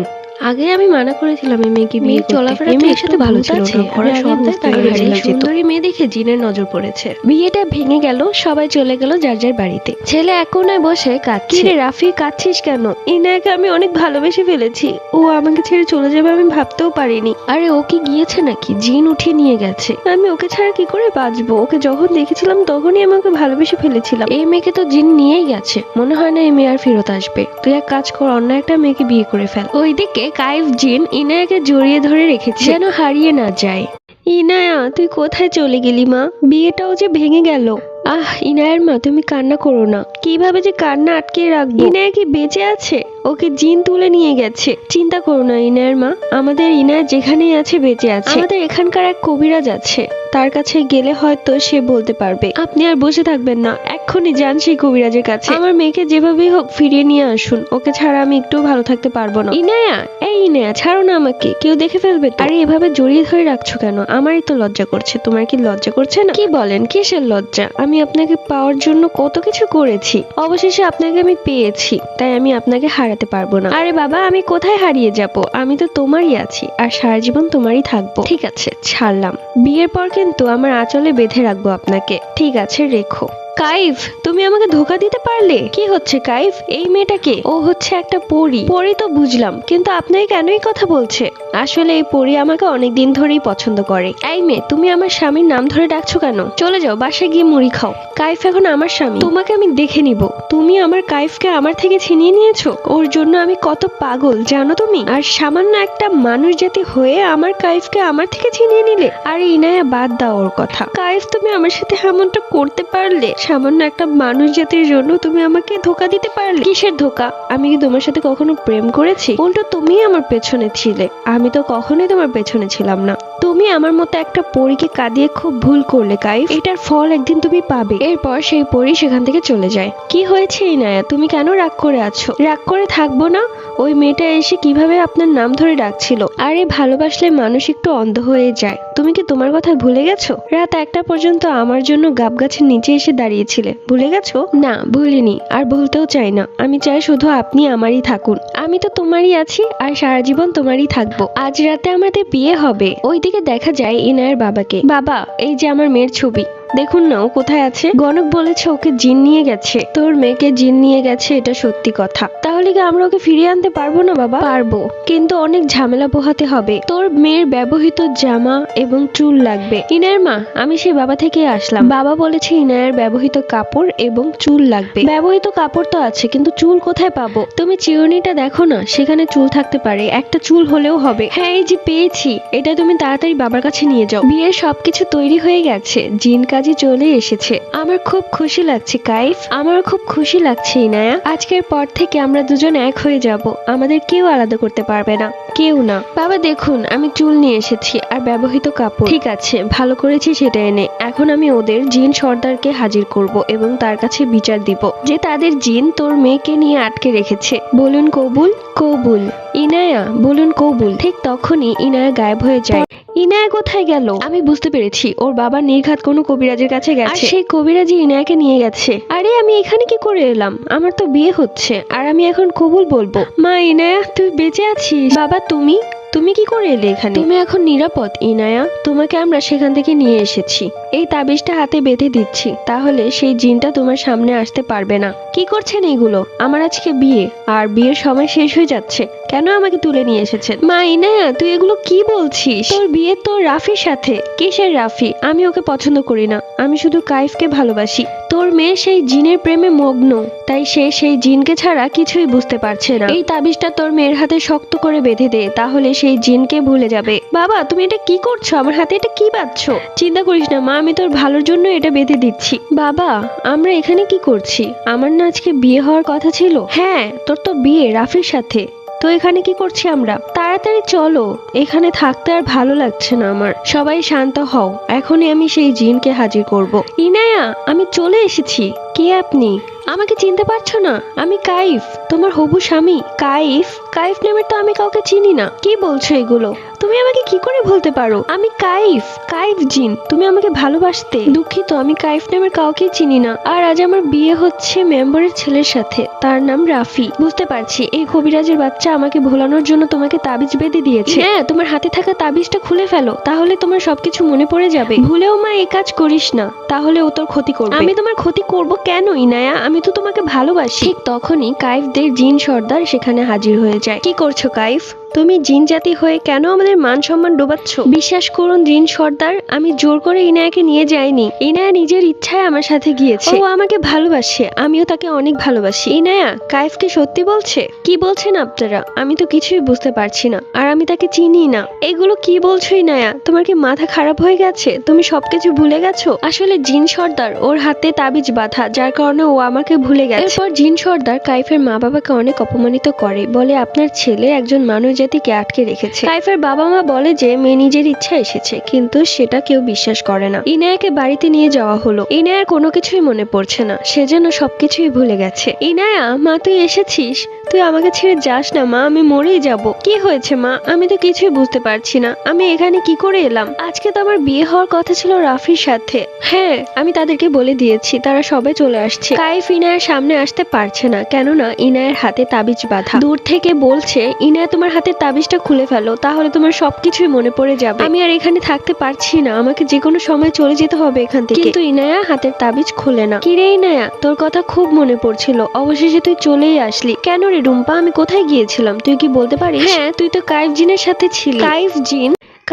আগে আমি মানা করেছিলাম এই মেয়েকে বিয়ে করতে। চলাফেরা এই তো মেয়ের একটু সাথে ভালো ভূত ছিল আছে, না, আমি ওরা আগে সব বুঝতে তাই পেরেছিলাম। হারিয়ে যেত। সুন্দরী মেয়ে দেখে জিনের নজর পড়েছে। বিয়েটা ভেঙে গেল, সবাই চলে গেল যার যার বাড়িতে। ছেলে এক কোনায় বসে কাঁদছে। কিরে রাফি, কাঁদছিস কেন? ইনায়াকে আমি অনেক ভালোবেসে ফেলেছি, ও আমাকে ছেড়ে চলে যাবে আমি ভাবতেও পারিনি। আরে ও কি গিয়েছে নাকি? জিন উঠিয়ে নিয়ে গেছে। আমি ওকে ছাড়া কি করে বাঁচবো? ওকে যখন দেখেছিলাম তখনই আমি ওকে ভালোবেসে ফেলেছিলাম। এই মেয়েকে তো জিন নিয়েই গেছে, মনে হয় না এই মেয়ে আর ফেরত আসবে। তুই এক কাজ কর, অন্য একটা মেয়েকে বিয়ে করে ফেল। ওইদিকে কাইফ জিন ইনায়াকে জড়িয়ে ধরে রেখেছে যেন হারিয়ে না যায়। ইনায়া, তুই কোথায় চলে গেলি মা? বিয়েটাও যে ভেঙে গেল। ইনায়ার মা, তুমি কান্না করো না। কিভাবে যে কান্না আটকে রাখবো? ইনায়া কি বেঁচে আছে? ওকে জিন তুলে নিয়ে গেছে। চিন্তা করো না ইনায়ার মা, আমাদের ইনায়া যেখানেই আছে বেঁচে আছে। আমাদের এখানকার এক কবিরাজ আছে, তার কাছে গেলে হয়তো সে বলতে পারবে। আপনি আর বসে থাকবেন না, এক্ষুনি যান সেই কবিরাজের কাছে। আমার মেয়েকে যেভাবেই হোক ফিরিয়ে নিয়ে আসুন, ওকে ছাড়া আমি একটুও ভালো থাকতে পারবো না। ইনায়া, এই ইনায়া, ছাড়ো না আমাকে, কেউ দেখে ফেলবে তো। আরে এভাবে জড়িয়ে ধরে রাখছো কেন? আমারই তো লজ্জা করছে, তোমার কি লজ্জা করছে না? কি বলেন, কিসের লজ্জা? আমি আপনাকে পাওয়ার জন্য কত কিছু করেছি, অবশেষে আপনাকে আমি পেয়েছি, তাই আমি আপনাকে হারাতে পারবো না। আরে বাবা, আমি কোথায় হারিয়ে যাব? আমি তো তোমারই আছি আর সারা জীবন তোমারই থাকবো। ঠিক আছে, ছাড়লাম। বিয়ের পর কিন্তু আমার আঁচলে বেঁধে রাখবো আপনাকে। ঠিক আছে, রেখো। কাইফ, তুমি আমাকে ধোকা দিতে পারলে। কি হচ্ছে কাইফ? এই মেয়েটাকে? ও হচ্ছে একটা পরী। পরী তো বুঝলাম, কিন্তু আপনাকে কেন এই কথা বলছে? আসলে এই পরী আমাকে অনেকদিন ধরেই পছন্দ করে। এই মেয়ে, তুমি আমার স্বামীর নাম ধরে ডাকছো কেন? চলে যাও, বাসায় গিয়ে মুড়ি খাও। কাইফ এখন আমার স্বামী, তোমাকে আমি দেখে নিব। তুমি আমার কাইফকে আমার থেকে ছিনিয়ে নিয়েছো। ওর জন্য আমি কত পাগল জানো তুমি? আর সামান্য একটা মানুষ জাতি হয়ে আমার কাইফকে আমার থেকে ছিনিয়ে নিলে। আরে ইনায়া, বাদ দাও ওর কথা। কাইফ, তুমি আমার সাথে এমনটা করতে পারলে? সামান্য একটা মানুষ জাতির জন্য তুমি আমাকে ধোকা দিতে পারলে? কিসের ধোকা? আমি কি তোমার সাথে কখনো প্রেম করেছি? উল্টো তুমি আমার পেছনে ছিলে, আমি তো কখনোই তোমার পেছনে ছিলাম না। তুমি আমার মতো একটা পরীকে কাঁদিয়ে খুব ভুল করলে কাইফ, এটার ফল একদিন তুমি পাবে। এরপর সেই পরী সেখান থেকে চলে যায়। কি হয়েছে ইনায়া, তুমি কেন রাগ করে আছো? রাগ করে থাকবো না, ওই মেয়েটা এসে কিভাবে আপনার নাম ধরে ডাকছিল। আরে ভালোবাসলে মানুষ একটু অন্ধ হয়ে যায়, তুমি কি তোমার কথা ভুলে গেছো? রাত 1টা পর্যন্ত আমার জন্য গাব গাছের নিচে এসে দাঁড়িয়েছিলে, ভুলে গেছো? না, ভুলিনি, আর ভুলতেও চাই না। আমি চাই শুধু আপনি আমারই থাকুন। আমি তো তোমারই আছি আর সারা জীবন তোমারই থাকবো। আজ রাতে আমাদের বিয়ে হবে। ওইদিকে দেখা যায় ইনায়ের বাবাকে। বাবা, এই যে আমার মেয়ের ছবি, দেখুন না ও কোথায় আছে। গণক বলেছে ওকে জিন নিয়ে গেছে। তোর মেয়েকে জিন নিয়ে গেছে, এটা সত্যি কথা। তাহলে কি আমরা ওকে ফিরিয়ে আনতে পারবো না বাবা? পারবো, কিন্তু অনেক ঝামেলা পোহাতে হবে। তোর মেয়ের ব্যবহৃত জামা এবং চুল লাগবে। ইনায়ের মা, আমি সেই বাবা থেকে আসলাম। বাবা বলেছে ইনায়ের ব্যবহৃত কাপড় এবং চুল লাগবে। ব্যবহৃত কাপড় তো আছে, কিন্তু চুল কোথায় পাবো? তুমি চিরুনিটা দেখো না, সেখানে চুল থাকতে পারে, একটা চুল হলেও হবে। হ্যাঁ, এই যে পেয়েছি, এটা তুমি তাড়াতাড়ি বাবার কাছে নিয়ে যাও। বিয়ের সবকিছু তৈরি হয়ে গেছে, জিন কাজে চলে এসেছে। আমার খুব খুশি লাগছে কাইফ, আমার খুব খুশি লাগছে ইনায়া। আজকের পর থেকে আমরা দুজন এক হয়ে যাব, আমাদের কেউ আলাদা করতে পারবে না, কেউ না। বাবা দেখুন, আমি চুল নিয়ে এসেছি আর ব্যবহৃত কাপড়। ঠিক আছে, ভালো করেছি সেটা এনে। এখন আমি ওদের জিন সর্দারকে হাজির করব এবং তার কাছে বিচার দিব যে তাদের জিন তোর মেয়েকে নিয়ে আটকে রেখেছে। বলুন কবুল? কবুল। ইনায়া, বলুন কবুল। ঠিক তখনই ইনায়া গায়েব হয়ে যায়। ইনায়া কোথায় গেল? আমি বুঝতে পেরেছি, ওর বাবা নির্ঘাত কোনো কবিরাজের কাছে গেছে, আর সেই কবিরাজি ইনায়াকে নিয়ে গেছে। আরে আমি এখানে কি করে এলাম? আমার তো বিয়ে হচ্ছে আর আমি এখন কবুল বলবো। মা, ইনায়া তুই বেঁচে আছিস? বাবা, তুমি তুমি কি করে এলে এখানে? তুমি এখন নিরাপদ ইনায়া, তোমাকে আমরা সেখান থেকে নিয়ে এসেছি। এই তাবিজটা হাতে বেঁধে দিচ্ছি, তাহলে সেই জিনটা তোমার সামনে আসতে পারবে না। কি করছেন এগুলো? আমার আজকে বিয়ে, আর বিয়ের সময় শেষ হয়ে যাচ্ছে, কেন আমাকে তুলে নিয়ে এসেছেন? মা, ইনায়া তুই এগুলো কি বলছিস? তোর বিয়ে তো রাফির সাথে। কিসের রাফি? আমি ওকে পছন্দ করি না, আমি শুধু কাইফকে ভালোবাসি। তোর মেয়ে সেই জিনের প্রেমে মগ্ন, তাই সে সেই জিনকে ছাড়া কিছুই বুঝতে পারছে না। এই তাবিজটা তোর মেয়ের হাতে শক্ত করে বেঁধে দে, তাহলে সেই জিনকে ভুলে যাবে। বাবা, তুমি এটা কি করছো? আমার হাতে এটা কি বাঁধছো? চিন্তা করিস না মা, আমি তোর ভালোর জন্য এটা বেঁধে দিচ্ছি। বাবা, আমরা এখানে কি করছি? আমার না আজকে বিয়ে হওয়ার কথা ছিল। হ্যাঁ, তোর তো বিয়ে রাফির সাথে, তো এখানে কি করছি আমরা? তাড়াতাড়ি চলো, এখানে থাকতে আর ভালো লাগছে না আমার। সবাই শান্ত হও, এখনই আমি সেই জিনকে হাজির করব। ইনায়া, আমি চলে এসেছি। কে আপনি? আমাকে চিনতে পারছো না? আমি কাইফ, তোমার হবু স্বামী। কাইফ? কাইফ নামের তো আমি কাউকে চিনি না। কি বলছো এগুলো? তুমি আমাকে কি করে বলতে পারো? আমি কাইফ, কাইফ জিন। তুমি আমাকে ভালোবাসতে। দুঃখিত, আমি কাইফ নামের কাউকে চিনি না। আর আজ আমার বিয়ে হচ্ছে মেম্বারের ছেলের সাথে, তার নাম রাফি। বুঝতে পারছি এই কবিরাজের বাচ্চা আমাকে ভোলানোর জন্য তোমাকে তাবিজ বেঁধে দিয়েছে। হ্যাঁ, তোমার হাতে থাকা তাবিজটা খুলে ফেলো, তাহলে তোমার সবকিছু মনে পড়ে যাবে। ভুলেও মা এই কাজ করিস না, তাহলে ও তোর ক্ষতি করবে। আমি তোমার ক্ষতি করব কেন ইনায়া? আমি তো তোমাকে ভালোবাসি। ঠিক তখনই কাইফদের জিন সর্দার সেখানে হাজির হয়ে যায়। কি করছো কাইফ? তুমি জিন জাতি হয়ে কেন আমাদের মান সম্মান ডোবাচ্ছ? বিশ্বাস করুন জিন সর্দার, আমি জোর করে ইনায়াকে নিয়ে যাইনি। ইনায়া নিজের ইচ্ছায় আমার সাথে গিয়েছে। ও আমাকে ভালোবাসে, আমিও তাকে অনেক ভালোবাসি। ইনায়া কাইফকে সত্যি বলছে? কি বলছেন আপনারা? আমি তো কিছুই বুঝতে পারছি না, আর আমি তাকে চিনি না। এগুলো কি বলছো ইনায়া? তোমার কি মাথা খারাপ হয়ে গেছে? তুমি সবকিছু ভুলে গেছো? আসলে জিন সর্দার ওর হাতে তাবিজ বাঁধা, যার কারণে ও আমাকে ভুলে গেছে। এরপর জিন সর্দার কাইফের মা বাবাকে অনেক অপমানিত করে, বলে আপনার ছেলে একজন মানুষ জাতিকে আটকে রেখেছে। কাইফের বাবা মা বলে যে মেয়ে নিজের ইচ্ছা এসেছে, কিন্তু সেটা কেউ বিশ্বাস করে না। ইনায়াকে বাড়িতে নিয়ে যাওয়া হলো। ইনায়ার কোনো কিছুই মনে পড়ছে না, সে যেন সবকিছুই ভুলে গেছে। ইনায়া, মা তুই এসেছিস? তুই আমাকে ছেড়ে যাস না মা, আমি মরেই যাব। কি হয়েছে মা? আমি তো কিছুই বুঝতে পারছি না, আমি এখানে কি করে এলাম? আজকে তো আমার বিয়ে হওয়ার কথা ছিল রাফির সাথে। হ্যাঁ, আমি তাদেরকে বলে দিয়েছি, তারা সবাই চলে আসছে। কাইফ ইনায়ার সামনে আসতে পারছে না, কেননা ইনায়ার হাতে তাবিজ বাঁধা। দূর থেকে বলছে, ইনায়া তোমার হাতে তাবিজটা খুলে ফেলো, তাহলে তোমার সবকিছুই মনে পড়ে যাবে। আমি আর এখানে থাকতে পারছি না, আমাকে যে কোনো সময় চলে যেতে হবে এখান থেকে। কিন্তু ইনায়া হাতের তাবিজ খুলে না। কিরে ইনায়া, তোর কথা খুব মনে পড়ছিল, অবশেষে তুই চলেই আসলি। কেন রে রুম্পা, আমি কোথায় গিয়েছিলাম তুই কি বলতে পারিস? হ্যাঁ, তুই তো কাইফ জিনের সাথে ছিলি।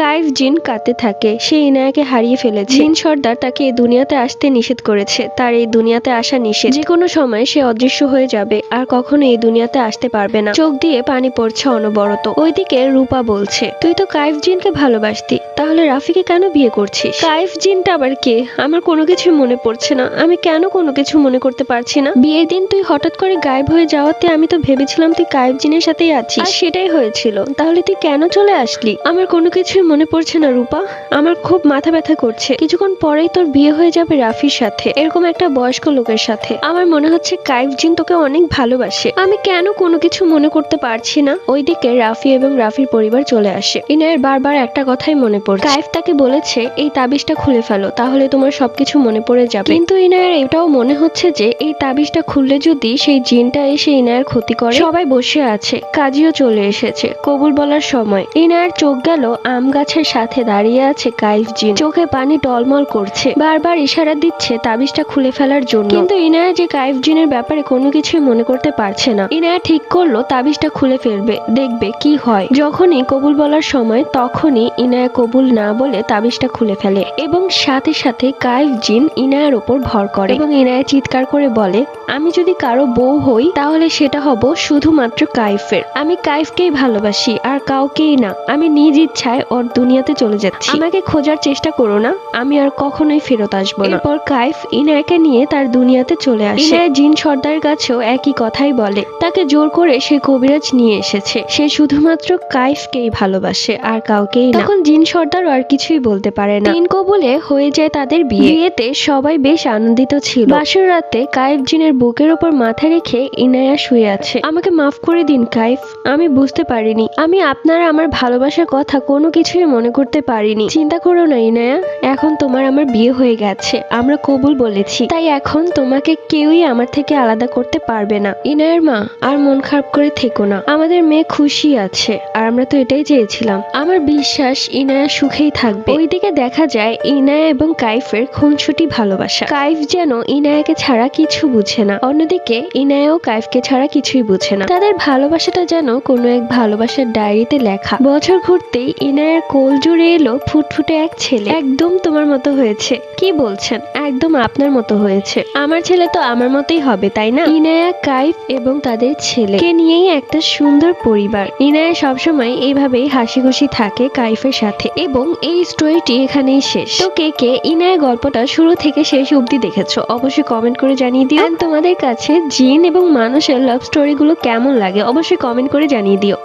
কাইফ জিন কাঁদতে থাকে, সে ইনায়াকে হারিয়ে ফেলেছে। জিন সর্দার তাকে এই দুনিয়াতে আসতে নিষেধ করেছে, তার এই দুনিয়াতে আসা নিষেধ। যে কোনো সময় সে অদৃশ্য হয়ে যাবে, আর কখনো এই দুনিয়াতে আসতে পারবে না। চোখ দিয়ে পানি পড়ছে অনবরত। ওইদিকে রূপা বলছে, তুই তো কাইফ জিনকে ভালোবাসতি, তাহলে রাফিকে কেন বিয়ে করছিস? কাইফ জিনটা আবার কে? আমার কোনো কিছু মনে পড়ছে না, আমি কেন কোনো কিছু মনে করতে পারছি না। বিয়ের দিন তুই হঠাৎ করে গায়েব হয়ে যাওয়াতে আমি তো ভেবেছিলাম তুই কাইফ জিনের সাথেই আছিস, আর সেটাই হয়েছিল। তাহলে তুই কেন চলে আসলি? আমার কোনো কিছু মনে পড়ছে না রূপা, আমার খুব মাথা ব্যথা করছে। কিছুক্ষণ পরেই তোর বিয়ে হয়ে যাবে রাফির সাথে, এরকম একটা বয়স্ক লোকের সাথে। আমার মনে হচ্ছে কাইফ জিন তোকে অনেক ভালোবাসে, আমি কেন কোনো কিছু মনে করতে পারছি না। ওইদিকে রাফি এবং রাফির পরিবার চলে আসে। ইনায়ের বারবার একটা কথাই মনে পড়ছে। কাইফ তাকে বলেছে এই তাবিজটা খুলে ফেলো, তাহলে তোমার সবকিছু মনে পড়ে যাবে। কিন্তু ইনায়ের এটাও মনে হচ্ছে যে এই তাবিজটা খুললে যদি সেই জিনটা এসে ইনায়ের ক্ষতি করে। সবাই বসে আছে, কাজীও চলে এসেছে, কবুল বলার সময়। ইনায়ের চোখ গেল আম গাছের সাথে দাঁড়িয়ে আছে কাইফ জিন, চোখে পানি টলমল করছে, বারবার ইশারা দিচ্ছে তাবিজটা খুলে ফেলার জন্য। কিন্তু ইনায়া যে কাইফ জিনের ব্যাপারে কোনো কিছুই মনে করতে পারছে না। ইনায়া ঠিক করলো তাবিজটা খুলে ফেলবে, দেখবে কি হয়। যখনই কবুল বলার সময়, তখনই ইনায়া কবুল না বলে তাবিজটা খুলে ফেলে, এবং সাথে সাথে কাইফ জিন ইনায়ার উপর ভর করে, এবং ইনায়া চিৎকার করে বলে, আমি যদি কারো বউ হই তাহলে সেটা হব শুধুমাত্র কাইফের। আমি কাইফকেই ভালোবাসি, আর কাউকেই না। আমি নিজ ইচ্ছায় ওর দুনিয়াতে চলে যাচ্ছি, আমাকে খোঁজার চেষ্টা করো না, আমি আর কখনোই ফেরত আসবো না। এরপর কাইফ ইনায়াকে নিয়ে তার দুনিয়াতে চলে আসে। ইনায়া জিন সর্দারের কাছেও একই কথাই বলে, তাকে জোর করে সে কবিরাজ নিয়ে এসেছে, সে শুধুমাত্র কাইফকেই ভালোবাসে, আর কাউকেই না। তখন জিন সর্দার আর কিছুই বলতে পারে না। তিন কবুলে হয়ে যায় তাদের বিয়ে। বিয়েতে সবাই বেশ আনন্দিত ছিল। বাসর রাতে কাইফ জিনের বুকের ওপর মাথা রেখে ইনায়া শুয়ে আছে। আমাকে মাফ করে দিন কাইফ, আমি বুঝতে পারিনি, আমি আপনার আমার ভালোবাসার কথা কোনো কিছুই মনে করতে পারিনি। চিন্তা করো না ইনায়া, এখন তোমার আমার বিয়ে হয়ে গেছে, আমরা কবুল বলেছি, তাই এখন তোমাকে কেউই আমার থেকে আলাদা করতে পারবে না। ইনায়ার মা, আর মন খারাপ করে থেকো না, আমাদের মেয়ে খুশি আছে, আর আমরা তো এটাই চেয়েছিলাম। আমার বিশ্বাস ইনায়া সুখেই থাকবে। ওইদিকে দেখা যায় ইনায়া এবং কাইফের খুনসুটি ভালোবাসা। কাইফ যেন ইনায়াকে ছাড়া কিছু বুঝে না, অন্যদিকে ইনায়াও কাইফকে ছাড়া কিছুই বুঝে না। তাদের ভালোবাসাটা যেন কোনো এক ভালোবাসার ডায়েরিতে লেখা। বছর ঘুরতেই ইনায়ার কোল জুড়ে এলো ফুটফুটে এক ছেলে। একদম তোমার মতো হয়েছে। কি বলছেন? একদম আপনার মতো হয়েছে। আমার ছেলে তো আমার মতোই হবে, তাই না? ইনায়া, কাইফ এবং তাদের ছেলেকে নিয়েই একটা সুন্দর পরিবার। ইনায়া সবসময় এইভাবেই হাসি খুশি থাকে কাইফের সাথে, এবং এই স্টোরিটি এখানেই শেষ। তো কে কে ইনায়া গল্পটা শুরু থেকে শেষ অবধি দেখেছো অবশ্যই কমেন্ট করে জানিয়ে দিও। তোমাদের কাছে জিন এবং মানুষের লাভ স্টোরিগুলো কেমন লাগে অবশ্যই কমেন্ট করে জানিয়ে দিও।